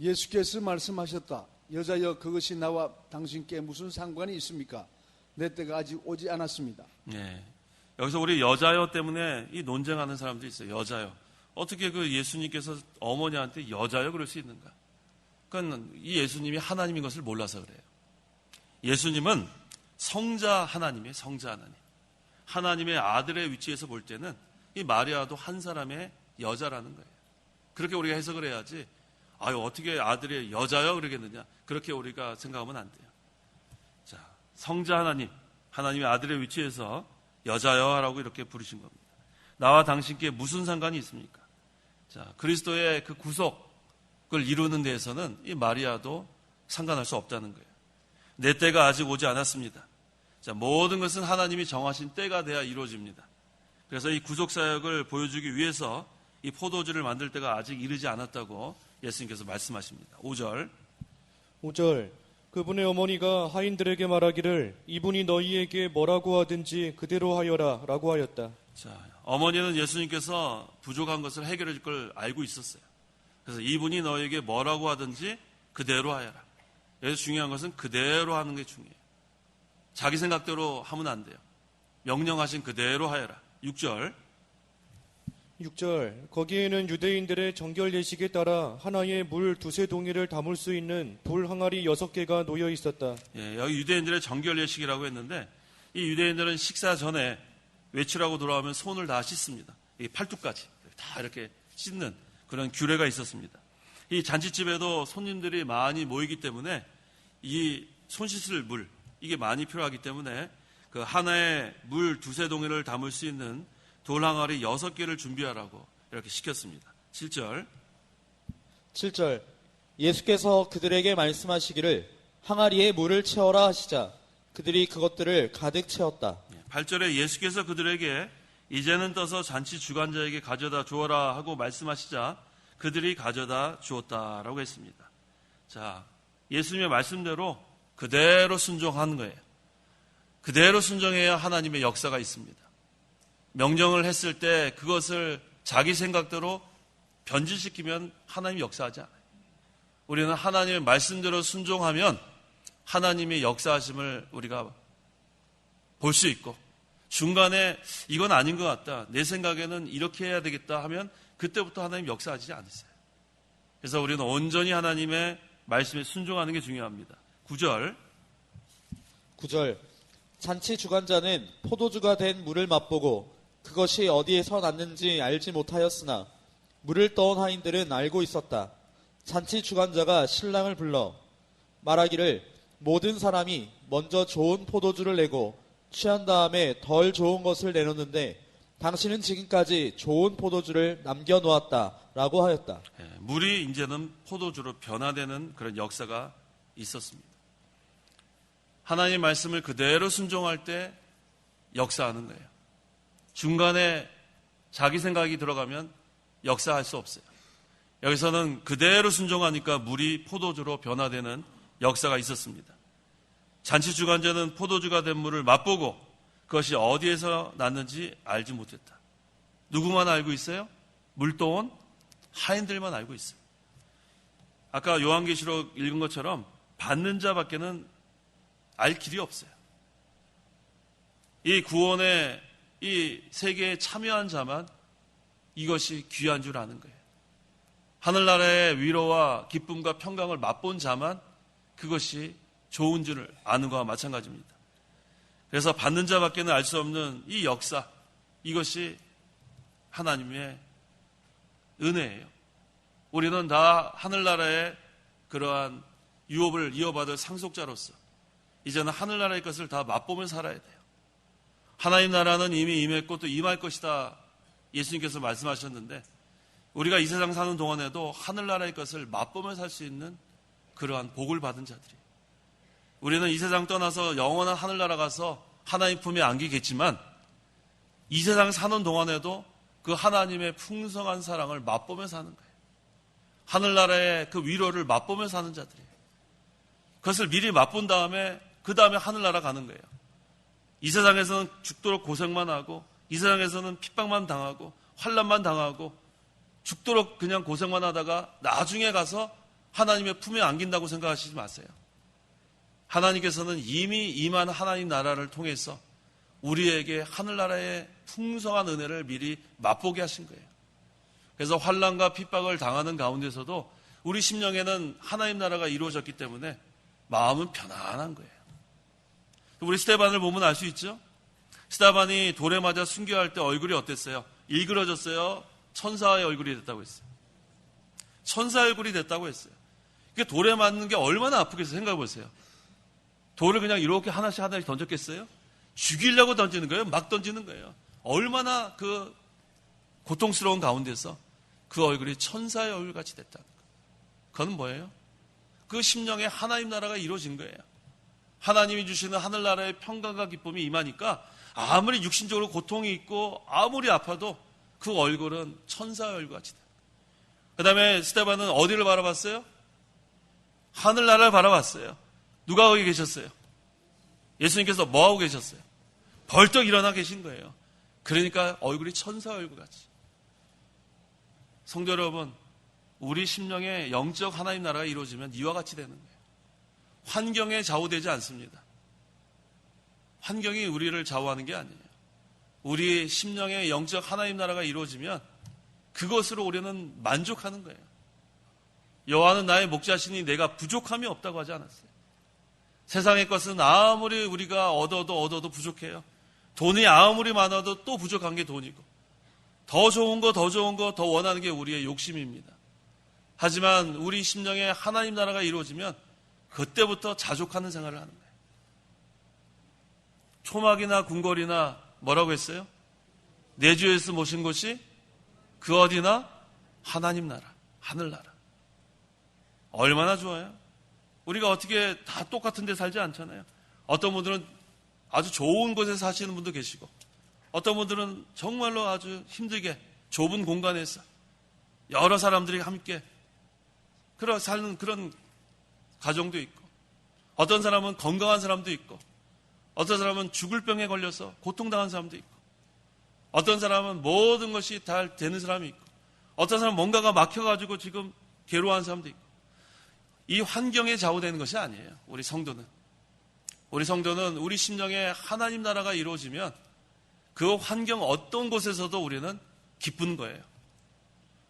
예수께서 말씀하셨다. 여자여 그것이 나와 당신께 무슨 상관이 있습니까? 내 때가 아직 오지 않았습니다. 네. 여기서 우리 여자여 때문에 이 논쟁하는 사람들이 있어요. 여자여. 어떻게 그 예수님께서 어머니한테 여자여 그럴 수 있는가? 그건 이 예수님이 하나님인 것을 몰라서 그래요. 예수님은 성자 하나님이에요. 성자 하나님. 하나님의 아들의 위치에서 볼 때는 이 마리아도 한 사람의 여자라는 거예요. 그렇게 우리가 해석을 해야지 아유 어떻게 아들의 여자여 그러겠느냐 그렇게 우리가 생각하면 안 돼요. 자, 성자 하나님, 하나님의 아들의 위치에서 여자여라고 이렇게 부르신 겁니다. 나와 당신께 무슨 상관이 있습니까? 자, 그리스도의 그 구속을 이루는 데에서는 이 마리아도 상관할 수 없다는 거예요. 내 때가 아직 오지 않았습니다. 자, 모든 것은 하나님이 정하신 때가 돼야 이루어집니다. 그래서 이 구속사역을 보여주기 위해서 이 포도주를 만들 때가 아직 이르지 않았다고 예수님께서 말씀하십니다. 5절 5절 그분의 어머니가 하인들에게 말하기를 이분이 너희에게 뭐라고 하든지 그대로 하여라 라고 하였다. 자, 어머니는 예수님께서 부족한 것을 해결해 줄 걸 알고 있었어요. 그래서 이분이 너에게 뭐라고 하든지 그대로 하여라. 여기서 중요한 것은 그대로 하는 게 중요해요. 자기 생각대로 하면 안 돼요. 명령하신 그대로 하여라. 6절 6절 거기에는 유대인들의 정결 예식에 따라 하나의 물 두세 동이를 담을 수 있는 돌 항아리 6개가 놓여 있었다. 예, 여기 유대인들의 정결 예식이라고 했는데 이 유대인들은 식사 전에 외출하고 돌아오면 손을 다 씻습니다. 이 팔뚝까지 다 이렇게 씻는 그런 규례가 있었습니다. 이 잔치집에도 손님들이 많이 모이기 때문에 이 손 씻을 물 이게 많이 필요하기 때문에 그 하나의 물 두세 동이를 담을 수 있는 돌 항아리 6개를 준비하라고 이렇게 시켰습니다. 7절 7절 예수께서 그들에게 말씀하시기를 항아리에 물을 채워라 하시자 그들이 그것들을 가득 채웠다. 8절에 예수께서 그들에게 이제는 떠서 잔치 주관자에게 가져다 주어라 하고 말씀하시자 그들이 가져다 주었다라고 했습니다. 자, 예수님의 말씀대로 그대로 순종하는 거예요. 그대로 순종해야 하나님의 역사가 있습니다. 명령을 했을 때 그것을 자기 생각대로 변질시키면 하나님이 역사하지 않아요. 우리는 하나님의 말씀대로 순종하면 하나님의 역사하심을 우리가 볼 수 있고 중간에 이건 아닌 것 같다, 내 생각에는 이렇게 해야 되겠다 하면 그때부터 하나님 역사하시지 않으세요. 그래서 우리는 온전히 하나님의 말씀에 순종하는 게 중요합니다. 9절. 잔치 주관자는 포도주가 된 물을 맛보고 그것이 어디에서 났는지 알지 못하였으나 물을 떠온 하인들은 알고 있었다. 잔치 주관자가 신랑을 불러 말하기를 모든 사람이 먼저 좋은 포도주를 내고 취한 다음에 덜 좋은 것을 내놓는데 당신은 지금까지 좋은 포도주를 남겨놓았다 라고 하였다. 물이 이제는 포도주로 변화되는 그런 역사가 있었습니다. 하나님의 말씀을 그대로 순종할 때 역사하는 거예요. 중간에 자기 생각이 들어가면 역사할 수 없어요. 여기서는 그대로 순종하니까 물이 포도주로 변화되는 역사가 있었습니다. 잔치 주관자는 포도주가 된 물을 맛보고 그것이 어디에서 났는지 알지 못했다. 누구만 알고 있어요? 물 떠온 하인들만 알고 있어요. 아까 요한계시록 읽은 것처럼 받는 자밖에는 알 길이 없어요. 이 구원의 이 세계에 참여한 자만 이것이 귀한 줄 아는 거예요. 하늘나라의 위로와 기쁨과 평강을 맛본 자만 그것이 좋은 줄을 아는 것과 마찬가지입니다. 그래서 받는 자밖에는 알 수 없는 이 역사, 이것이 하나님의 은혜예요. 우리는 다 하늘나라의 그러한 유업을 이어받을 상속자로서 이제는 하늘나라의 것을 다 맛보며 살아야 돼요. 하나님 나라는 이미 임했고 또 임할 것이다, 예수님께서 말씀하셨는데 우리가 이 세상 사는 동안에도 하늘나라의 것을 맛보며 살 수 있는 그러한 복을 받은 자들이에요. 우리는 이 세상 떠나서 영원한 하늘나라 가서 하나님 품에 안기겠지만 이 세상 사는 동안에도 그 하나님의 풍성한 사랑을 맛보며 사는 거예요. 하늘나라의 그 위로를 맛보며 사는 자들이에요. 그것을 미리 맛본 다음에 그 다음에 하늘나라 가는 거예요. 이 세상에서는 죽도록 고생만 하고 이 세상에서는 핍박만 당하고 환난만 당하고 죽도록 그냥 고생만 하다가 나중에 가서 하나님의 품에 안긴다고 생각하시지 마세요. 하나님께서는 이미 임한 하나님 나라를 통해서 우리에게 하늘나라의 풍성한 은혜를 미리 맛보게 하신 거예요. 그래서 환난과 핍박을 당하는 가운데서도 우리 심령에는 하나님 나라가 이루어졌기 때문에 마음은 편안한 거예요. 우리 스데반을 보면 알 수 있죠? 스데반이 돌에 맞아 순교할 때 얼굴이 어땠어요? 일그러졌어요? 천사의 얼굴이 됐다고 했어요. 천사의 얼굴이 됐다고 했어요. 그게 돌에 맞는 게 얼마나 아프겠어요? 생각해 보세요. 돌을 그냥 이렇게 하나씩 하나씩 던졌겠어요? 죽이려고 던지는 거예요? 막 던지는 거예요. 얼마나 그 고통스러운 가운데서 그 얼굴이 천사의 얼굴같이 됐다는 거예요. 그건 뭐예요? 그 심령에 하나님 나라가 이루어진 거예요. 하나님이 주시는 하늘나라의 평강과 기쁨이 임하니까 아무리 육신적으로 고통이 있고 아무리 아파도 그 얼굴은 천사의 얼굴같이 돼요. 그 다음에 스데반은 어디를 바라봤어요? 하늘나라를 바라봤어요. 누가 거기 계셨어요? 예수님께서 뭐하고 계셨어요? 벌떡 일어나 계신 거예요. 그러니까 얼굴이 천사 얼굴같이. 성도 여러분, 우리 심령에 영적 하나님 나라가 이루어지면 이와 같이 되는 거예요. 환경에 좌우되지 않습니다. 환경이 우리를 좌우하는 게 아니에요. 우리 심령에 영적 하나님 나라가 이루어지면 그것으로 우리는 만족하는 거예요. 여호와는 나의 목자시니 내가 부족함이 없다고 하지 않았어요. 세상의 것은 아무리 우리가 얻어도 부족해요. 돈이 아무리 많아도 또 부족한 게 돈이고 더 좋은 거 더 원하는 게 우리의 욕심입니다. 하지만 우리 심령에 하나님 나라가 이루어지면 그때부터 자족하는 생활을 하는 거예요. 초막이나 궁궐이나 뭐라고 했어요? 내 주 예수 모신 곳이 그 어디나 하나님 나라, 하늘나라. 얼마나 좋아요? 우리가 어떻게 다 똑같은 데 살지 않잖아요. 어떤 분들은 아주 좋은 곳에 사시는 분도 계시고 어떤 분들은 정말로 아주 힘들게 좁은 공간에서 여러 사람들이 함께 사는 그런 가정도 있고 어떤 사람은 건강한 사람도 있고 어떤 사람은 죽을 병에 걸려서 고통당한 사람도 있고 어떤 사람은 모든 것이 다 되는 사람이 있고 어떤 사람은 뭔가가 막혀가지고 지금 괴로워하는 사람도 있고 이 환경에 좌우되는 것이 아니에요. 우리 성도는 우리 심령에 하나님 나라가 이루어지면 그 환경 어떤 곳에서도 우리는 기쁜 거예요.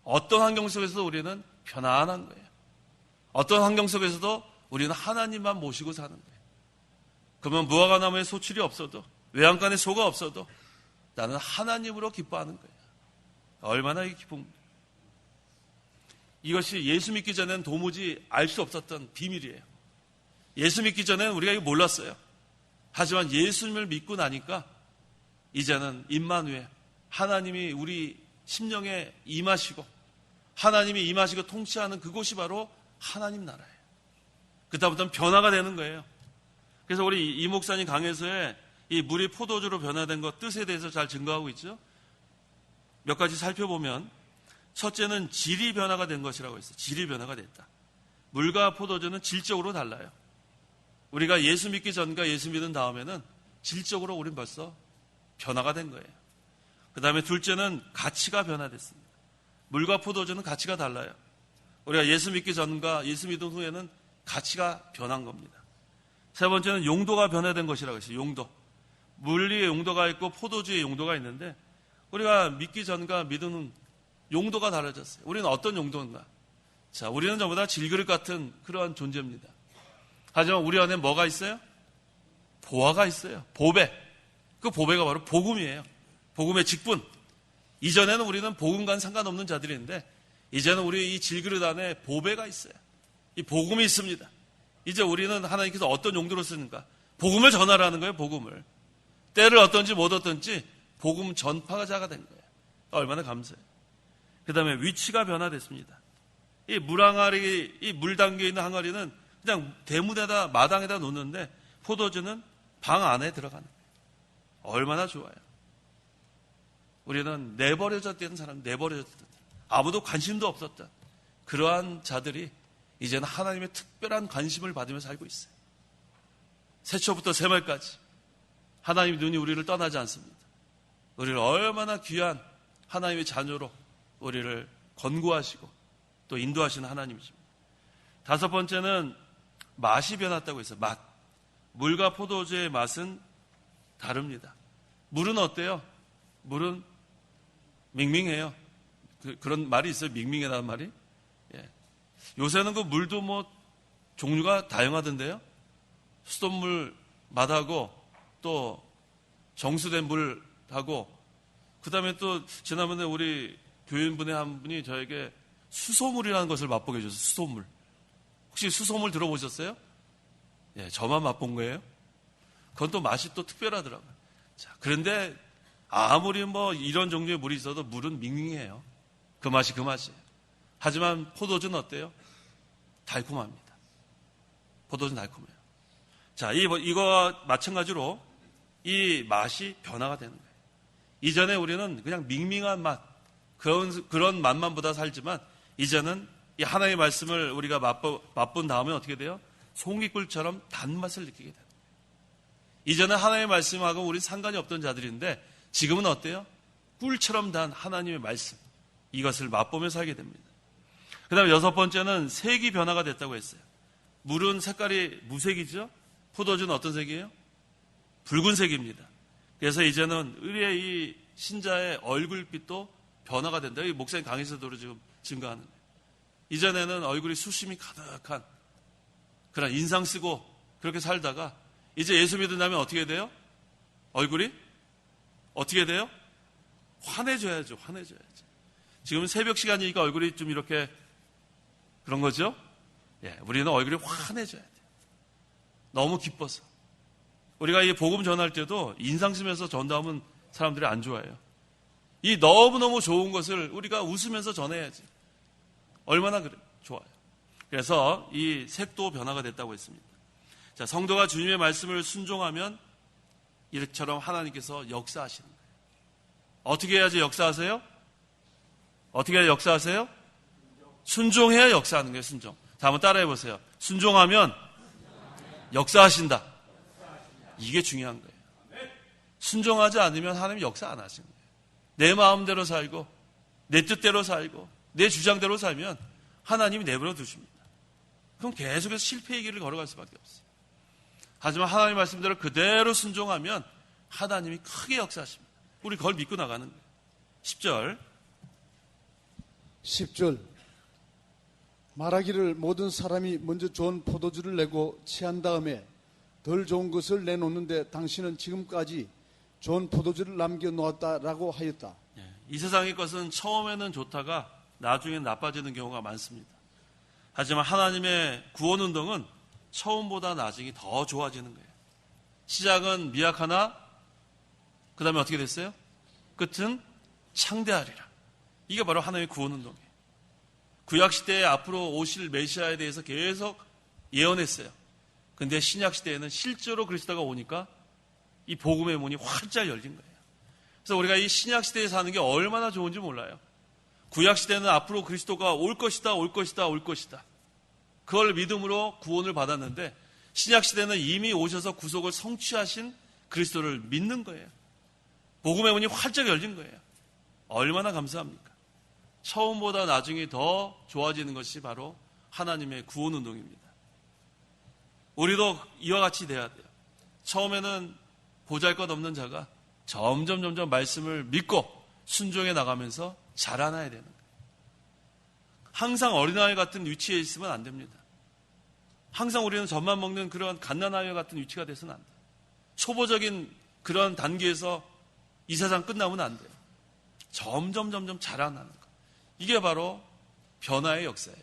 어떤 환경 속에서도 우리는 편안한 거예요. 어떤 환경 속에서도 우리는 하나님만 모시고 사는 거예요. 그러면 무화과나무에 소출이 없어도, 외양간에 소가 없어도 나는 하나님으로 기뻐하는 거예요. 얼마나 기쁩니까? 이것이 예수 믿기 전에는 도무지 알 수 없었던 비밀이에요. 예수 믿기 전에는 우리가 이거 몰랐어요. 하지만 예수님을 믿고 나니까 이제는 임마누엘, 하나님이 우리 심령에 임하시고 하나님이 임하시고 통치하는 그곳이 바로 하나님 나라예요. 그다음부터는 변화가 되는 거예요. 그래서 우리 이 목사님 강해서에 이 물이 포도주로 변화된 것 뜻에 대해서 잘 증거하고 있죠. 몇 가지 살펴보면 첫째는 질이 변화가 된 것이라고 했어요. 질이 변화가 됐다. 물과 포도주는 질적으로 달라요. 우리가 예수 믿기 전과 예수 믿은 다음에는 질적으로 우린 벌써 변화가 된 거예요. 그 다음에 둘째는 가치가 변화됐습니다. 물과 포도주는 가치가 달라요. 우리가 예수 믿기 전과 예수 믿은 후에는 가치가 변한 겁니다. 세 번째는 용도가 변화된 것이라고 했어요. 용도. 물리의 용도가 있고 포도주의 용도가 있는데 우리가 믿기 전과 믿은 후 용도가 달라졌어요. 우리는 어떤 용도인가? 자, 우리는 전부 다 질그릇 같은 그러한 존재입니다. 하지만 우리 안에 뭐가 있어요? 보화가 있어요. 보배. 그 보배가 바로 복음이에요. 복음의 직분. 이전에는 우리는 복음과는 상관없는 자들인데 이제는 우리 이 질그릇 안에 보배가 있어요. 이 복음이 있습니다. 이제 우리는 하나님께서 어떤 용도로 쓰는가? 복음을 전하라는 거예요. 복음을. 때를 어떤지 못 어떤지 복음 전파자가 된 거예요. 얼마나 감사해요. 그 다음에 위치가 변화됐습니다. 이 물항아리, 이 물 담겨 있는 항아리는 그냥 대문에다 마당에다 놓는데 포도주는 방 안에 들어가는 거예요. 얼마나 좋아요. 우리는 내버려졌던 사람, 내버려졌던 아무도 관심도 없었던 그러한 자들이 이제는 하나님의 특별한 관심을 받으며 살고 있어요. 새초부터 새말까지 하나님의 눈이 우리를 떠나지 않습니다. 우리를 얼마나 귀한 하나님의 자녀로 우리를 권고하시고 또 인도하시는 하나님이십니다. 다섯 번째는 맛이 변했다고 했어요. 맛. 물과 포도주의 맛은 다릅니다. 물은 어때요? 물은 밍밍해요. 그런 말이 있어요. 밍밍하다는 말이. 예. 요새는 그 물도 뭐 종류가 다양하던데요. 수돗물 맛하고 또 정수된 물하고 그 다음에 또 지난번에 우리 교인분의 한 분이 저에게 수소물이라는 것을 맛보게 해줬어요. 수소물. 혹시 수소물 들어보셨어요? 예, 저만 맛본 거예요. 그건 또 맛이 또 특별하더라고요. 자, 그런데 아무리 뭐 이런 종류의 물이 있어도 물은 밍밍해요. 그 맛이 그 맛이에요. 하지만 포도주는 어때요? 달콤합니다. 포도주는 달콤해요. 자, 이거와 마찬가지로 이 맛이 변화가 되는 거예요. 이전에 우리는 그냥 밍밍한 맛, 그런 맛만 보다 살지만 이제는 이 하나님의 말씀을 우리가 맛본 다음에 어떻게 돼요? 송이꿀처럼 단맛을 느끼게 돼요. 이전에 하나님의 말씀하고 우리 상관이 없던 자들인데 지금은 어때요? 꿀처럼 단 하나님의 말씀. 이것을 맛보며 살게 됩니다. 그 다음에 여섯 번째는 색이 변화가 됐다고 했어요. 물은 색깔이 무색이죠? 포도주는 어떤 색이에요? 붉은색입니다. 그래서 이제는 우리의 이 신자의 얼굴빛도 변화가 된다. 이 목사님 강의에서도 지금 증거하는 거예요. 이전에는 얼굴이 수심이 가득한 그런 인상 쓰고 그렇게 살다가 이제 예수 믿는다면 어떻게 돼요? 얼굴이 어떻게 돼요? 환해져야죠. 환해져야죠. 지금 새벽 시간이니까 얼굴이 좀 이렇게 그런 거죠? 예, 우리는 얼굴이 환해져야 돼요. 너무 기뻐서. 우리가 이 복음 전할 때도 인상 쓰면서 전도하면 사람들이 안 좋아해요. 이 너무너무 좋은 것을 우리가 웃으면서 전해야지. 얼마나 그래 좋아요. 그래서 이 색도 변화가 됐다고 했습니다. 자, 성도가 주님의 말씀을 순종하면 이처럼 하나님께서 역사하시는 거예요. 어떻게 해야지 역사하세요? 어떻게 해야 역사하세요? 순종해야 역사하는 거예요. 순종. 자, 한번 따라해 보세요. 순종하면 역사하신다. 이게 중요한 거예요. 순종하지 않으면 하나님이 역사 안 하시는 거예요. 내 마음대로 살고 내 뜻대로 살고 내 주장대로 살면 하나님이 내버려 두십니다. 그럼 계속해서 실패의 길을 걸어갈 수밖에 없어요. 하지만 하나님 말씀대로 그대로 순종하면 하나님이 크게 역사하십니다. 우리 그걸 믿고 나가는 거예요. 10절 10절 말하기를 모든 사람이 먼저 좋은 포도주를 내고 취한 다음에 덜 좋은 것을 내놓는데 당신은 지금까지 좋은 포도주를 남겨놓았다라고 하였다. 이 세상의 것은 처음에는 좋다가 나중엔 나빠지는 경우가 많습니다. 하지만 하나님의 구원운동은 처음보다 나중에 더 좋아지는 거예요. 시작은 미약하나 그 다음에 어떻게 됐어요? 끝은 창대하리라. 이게 바로 하나님의 구원운동이에요. 구약시대에 앞으로 오실 메시아에 대해서 계속 예언했어요. 근데 신약시대에는 실제로 그리스도가 오니까 이 복음의 문이 활짝 열린 거예요. 그래서 우리가 이 신약시대에 사는 게 얼마나 좋은지 몰라요. 구약시대는 앞으로 그리스도가 올 것이다, 올 것이다, 올 것이다. 그걸 믿음으로 구원을 받았는데 신약시대는 이미 오셔서 구속을 성취하신 그리스도를 믿는 거예요. 복음의 문이 활짝 열린 거예요. 얼마나 감사합니까? 처음보다 나중에 더 좋아지는 것이 바로 하나님의 구원운동입니다. 우리도 이와 같이 돼야 돼요. 처음에는 보잘것없는 자가 점점 말씀을 믿고 순종해 나가면서 자라나야 되는 거예요. 항상 어린아이 같은 위치에 있으면 안 됩니다. 항상 우리는 젖만 먹는 그런 갓난아이 같은 위치가 돼서는 안 돼요. 초보적인 그런 단계에서 이 세상 끝나면 안 돼요. 점점 자라나는 거. 이게 바로 변화의 역사예요.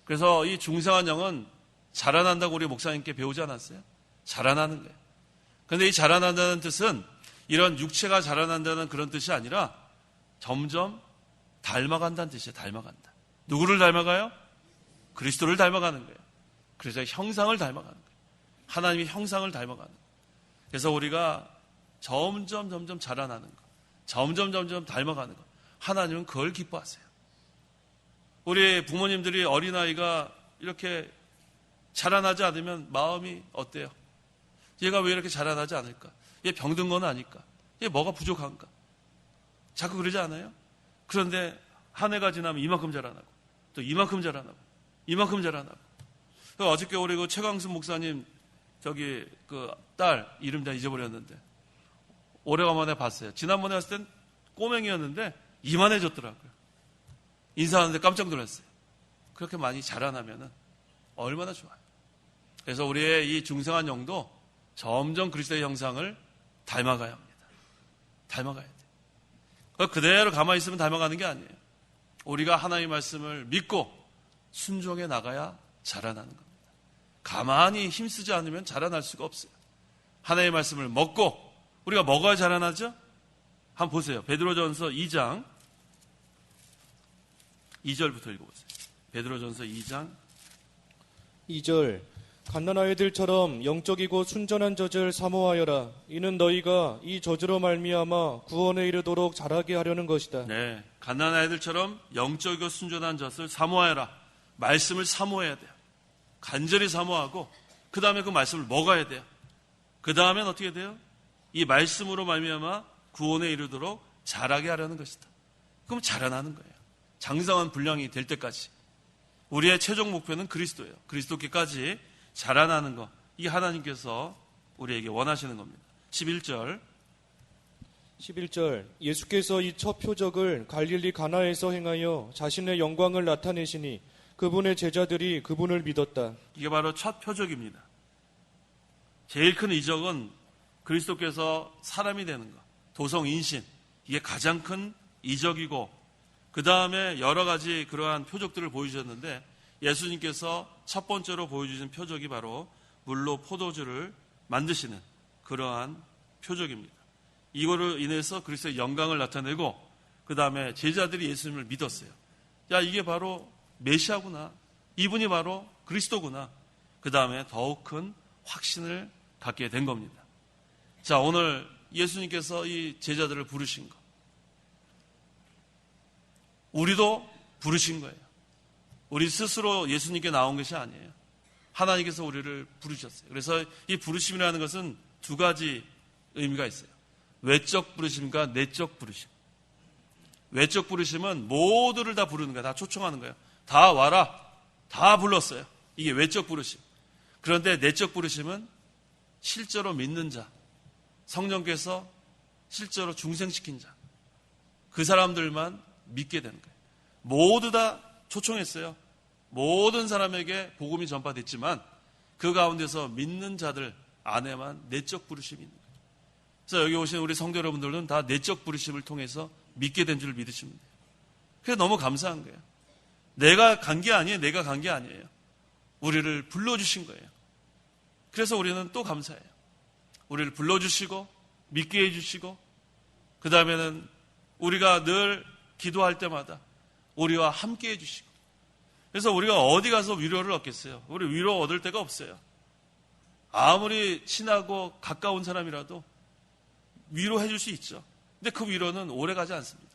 그래서 이 중생한 영은 자라난다고 우리 목사님께 배우지 않았어요? 자라나는 거예요. 그런데 이 자라난다는 뜻은 이런 육체가 자라난다는 그런 뜻이 아니라 점점 닮아간다는 뜻이에요. 닮아간다. 누구를 닮아가요? 그리스도를 닮아가는 거예요. 그래서 형상을 닮아가는 거예요. 하나님의 형상을 닮아가는 거예요. 그래서 우리가 점점 자라나는 거, 점점 닮아가는 거, 하나님은 그걸 기뻐하세요. 우리 부모님들이 어린아이가 이렇게 자라나지 않으면 마음이 어때요? 얘가 왜 이렇게 자라나지 않을까? 얘 병든 건 아닐까? 얘 뭐가 부족한가? 자꾸 그러지 않아요? 그런데 한 해가 지나면 이만큼 자라나고 또 이만큼 자라나고 이만큼 자라나고. 어저께 우리 그 최광순 목사님 저기 그 딸 이름 다 잊어버렸는데 오래간만에 봤어요. 지난번에 봤을 땐 꼬맹이였는데 이만해졌더라고요. 인사하는데 깜짝 놀랐어요. 그렇게 많이 자라나면은 얼마나 좋아요. 그래서 우리의 이 중생한 영도 점점 그리스도의 형상을 닮아가야 합니다. 닮아가야 돼요. 그대로 가만히 있으면 닮아가는 게 아니에요. 우리가 하나님의 말씀을 믿고 순종해 나가야 자라나는 겁니다. 가만히 힘쓰지 않으면 자라날 수가 없어요. 하나님의 말씀을 먹고 우리가 먹어야 자라나죠? 한번 보세요. 베드로전서 2장 2절부터 읽어보세요. 베드로전서 2장 2절 갓난아이들처럼 영적이고 순전한 젖을 사모하여라. 이는 너희가 이 젖으로 말미암아 구원에 이르도록 자라게 하려는 것이다. 네, 갓난아이들처럼 영적이고 순전한 젖을 사모하여라. 말씀을 사모해야 돼요. 간절히 사모하고 그 다음에 그 말씀을 먹어야 돼요. 그 다음엔 어떻게 돼요? 이 말씀으로 말미암아 구원에 이르도록 자라게 하려는 것이다. 그럼 자라나는 거예요. 장성한 분량이 될 때까지. 우리의 최종 목표는 그리스도예요. 그리스도께까지 자라나는 것. 이 하나님께서 우리에게 원하시는 겁니다. 11절 11절 예수께서 이 첫 표적을 갈릴리 가나에서 행하여 자신의 영광을 나타내시니 그분의 제자들이 그분을 믿었다. 이게 바로 첫 표적입니다. 제일 큰 이적은 그리스도께서 사람이 되는 것, 도성인신. 이게 가장 큰 이적이고 그 다음에 여러 가지 그러한 표적들을 보여주셨는데 예수님께서 첫 번째로 보여주신 표적이 바로 물로 포도주를 만드시는 그러한 표적입니다. 이거로 인해서 그리스도의 영광을 나타내고 그 다음에 제자들이 예수님을 믿었어요. 야, 이게 바로 메시아구나. 이분이 바로 그리스도구나. 그 다음에 더욱 큰 확신을 갖게 된 겁니다. 자, 오늘 예수님께서 이 제자들을 부르신 것. 우리도 부르신 거예요. 우리 스스로 예수님께 나온 것이 아니에요. 하나님께서 우리를 부르셨어요. 그래서 이 부르심이라는 것은 두 가지 의미가 있어요. 외적 부르심과 내적 부르심. 외적 부르심은 모두를 다 부르는 거예요. 다 초청하는 거예요. 다 와라. 다 불렀어요. 이게 외적 부르심. 그런데 내적 부르심은 실제로 믿는 자, 성령께서 실제로 중생시킨 자, 그 사람들만 믿게 되는 거예요. 모두 다 초청했어요. 모든 사람에게 복음이 전파됐지만 그 가운데서 믿는 자들 안에만 내적 부르심이 있는 거예요. 그래서 여기 오신 우리 성도 여러분들은 다 내적 부르심을 통해서 믿게 된 줄 믿으시면 돼요. 그래서 너무 감사한 거예요. 내가 간 게 아니에요. 내가 간 게 아니에요. 우리를 불러주신 거예요. 그래서 우리는 또 감사해요. 우리를 불러주시고 믿게 해주시고 그 다음에는 우리가 늘 기도할 때마다 우리와 함께 해주시고 그래서 우리가 어디 가서 위로를 얻겠어요? 우리 위로 얻을 데가 없어요. 아무리 친하고 가까운 사람이라도 위로해 줄 수 있죠. 근데 그 위로는 오래 가지 않습니다.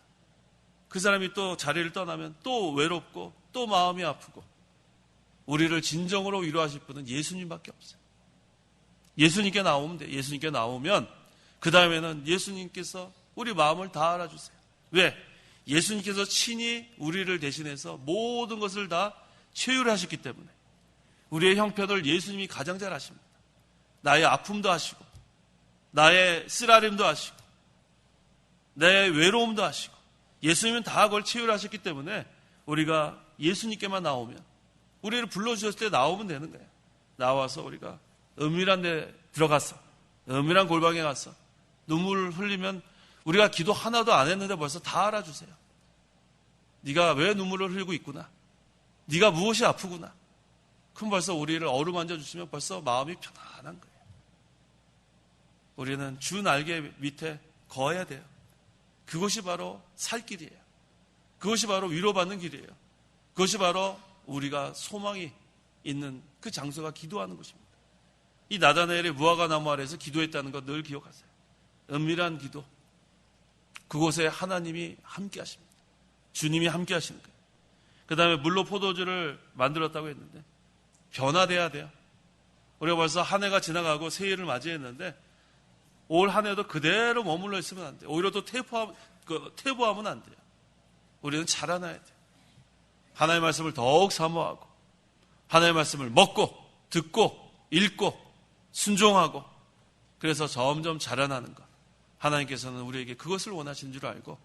그 사람이 또 자리를 떠나면 또 외롭고 또 마음이 아프고 우리를 진정으로 위로하실 분은 예수님밖에 없어요. 예수님께 나오면 돼요. 예수님께 나오면 그 다음에는 예수님께서 우리 마음을 다 알아주세요. 왜? 예수님께서 친히 우리를 대신해서 모든 것을 다 체휼하셨기 때문에 우리의 형편을 예수님이 가장 잘 아십니다. 나의 아픔도 아시고 나의 쓰라림도 아시고 내 외로움도 아시고 예수님은 다 그걸 체휼하셨기 때문에 우리가 예수님께만 나오면 우리를 불러주셨을 때 나오면 되는 거예요. 나와서 우리가 은밀한 데 들어가서 은밀한 골방에 가서 눈물을 흘리면 우리가 기도 하나도 안 했는데 벌써 다 알아주세요. 네가 왜 눈물을 흘리고 있구나. 네가 무엇이 아프구나. 그럼 벌써 우리를 어루만져 주시면 벌써 마음이 편안한 거예요. 우리는 주 날개 밑에 거해야 돼요. 그것이 바로 살 길이에요. 그것이 바로 위로받는 길이에요. 그것이 바로 우리가 소망이 있는 그 장소가 기도하는 곳입니다. 이 나다나엘의 무화과 나무 아래에서 기도했다는 것 늘 기억하세요. 은밀한 기도. 그곳에 하나님이 함께 하십니다. 주님이 함께 하시는 거예요. 그 다음에 물로 포도주를 만들었다고 했는데 변화돼야 돼요. 우리가 벌써 한 해가 지나가고 새해를 맞이했는데 올 한 해도 그대로 머물러 있으면 안 돼요. 오히려 또 퇴보하면 안 돼요. 우리는 자라나야 돼요. 하나님의 말씀을 더욱 사모하고 하나님의 말씀을 먹고 듣고 읽고 순종하고 그래서 점점 자라나는 것. 하나님께서는 우리에게 그것을 원하시는 줄 알고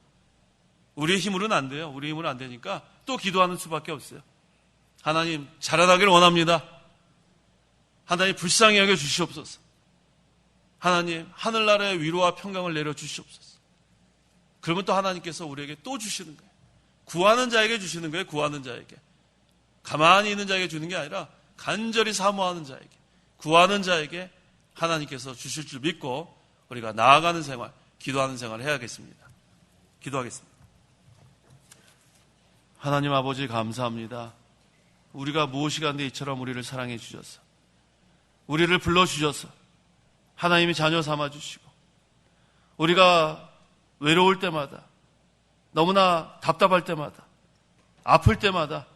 우리의 힘으로는 안 돼요. 우리의 힘으로는 안 되니까 또 기도하는 수밖에 없어요. 하나님 자라나기를 원합니다. 하나님 불쌍히 여겨 주시옵소서. 하나님 하늘나라의 위로와 평강을 내려 주시옵소서. 그러면 또 하나님께서 우리에게 또 주시는 거예요. 구하는 자에게 주시는 거예요. 구하는 자에게. 가만히 있는 자에게 주는 게 아니라 간절히 사모하는 자에게, 구하는 자에게 하나님께서 주실 줄 믿고 우리가 나아가는 생활, 기도하는 생활을 해야겠습니다. 기도하겠습니다. 하나님 아버지 감사합니다. 우리가 무엇이 간데 이처럼 우리를 사랑해 주셔서 우리를 불러주셔서 하나님이 자녀 삼아주시고 우리가 외로울 때마다 너무나 답답할 때마다 아플 때마다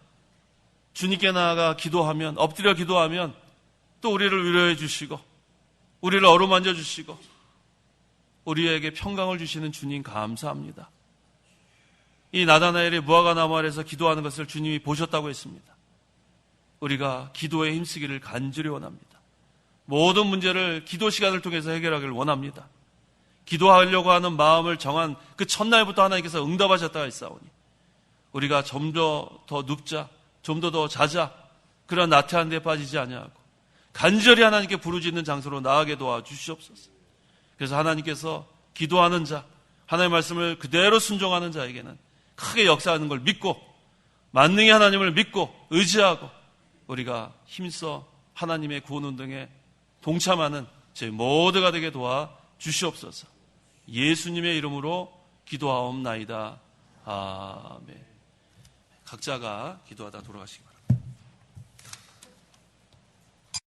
주님께 나아가 기도하면 엎드려 기도하면 또 우리를 위로해 주시고 우리를 어루만져 주시고 우리에게 평강을 주시는 주님 감사합니다. 이 나다나엘의 무화과 나무 아래서 기도하는 것을 주님이 보셨다고 했습니다. 우리가 기도에 힘쓰기를 간절히 원합니다. 모든 문제를 기도 시간을 통해서 해결하기를 원합니다. 기도하려고 하는 마음을 정한 그 첫날부터 하나님께서 응답하셨다가 있사오니 우리가 좀 더 눕자, 좀 더 자자 그런 나태한 데 빠지지 아니하고 간절히 하나님께 부르짖는 장소로 나아가게 도와주시옵소서. 그래서 하나님께서 기도하는 자, 하나님의 말씀을 그대로 순종하는 자에게는 크게 역사하는 걸 믿고 만능의 하나님을 믿고 의지하고 우리가 힘써 하나님의 구원운동에 동참하는 저희 모두가 되게 도와주시옵소서. 예수님의 이름으로 기도하옵나이다. 아멘. 각자가 기도하다 돌아가시기 바랍니다.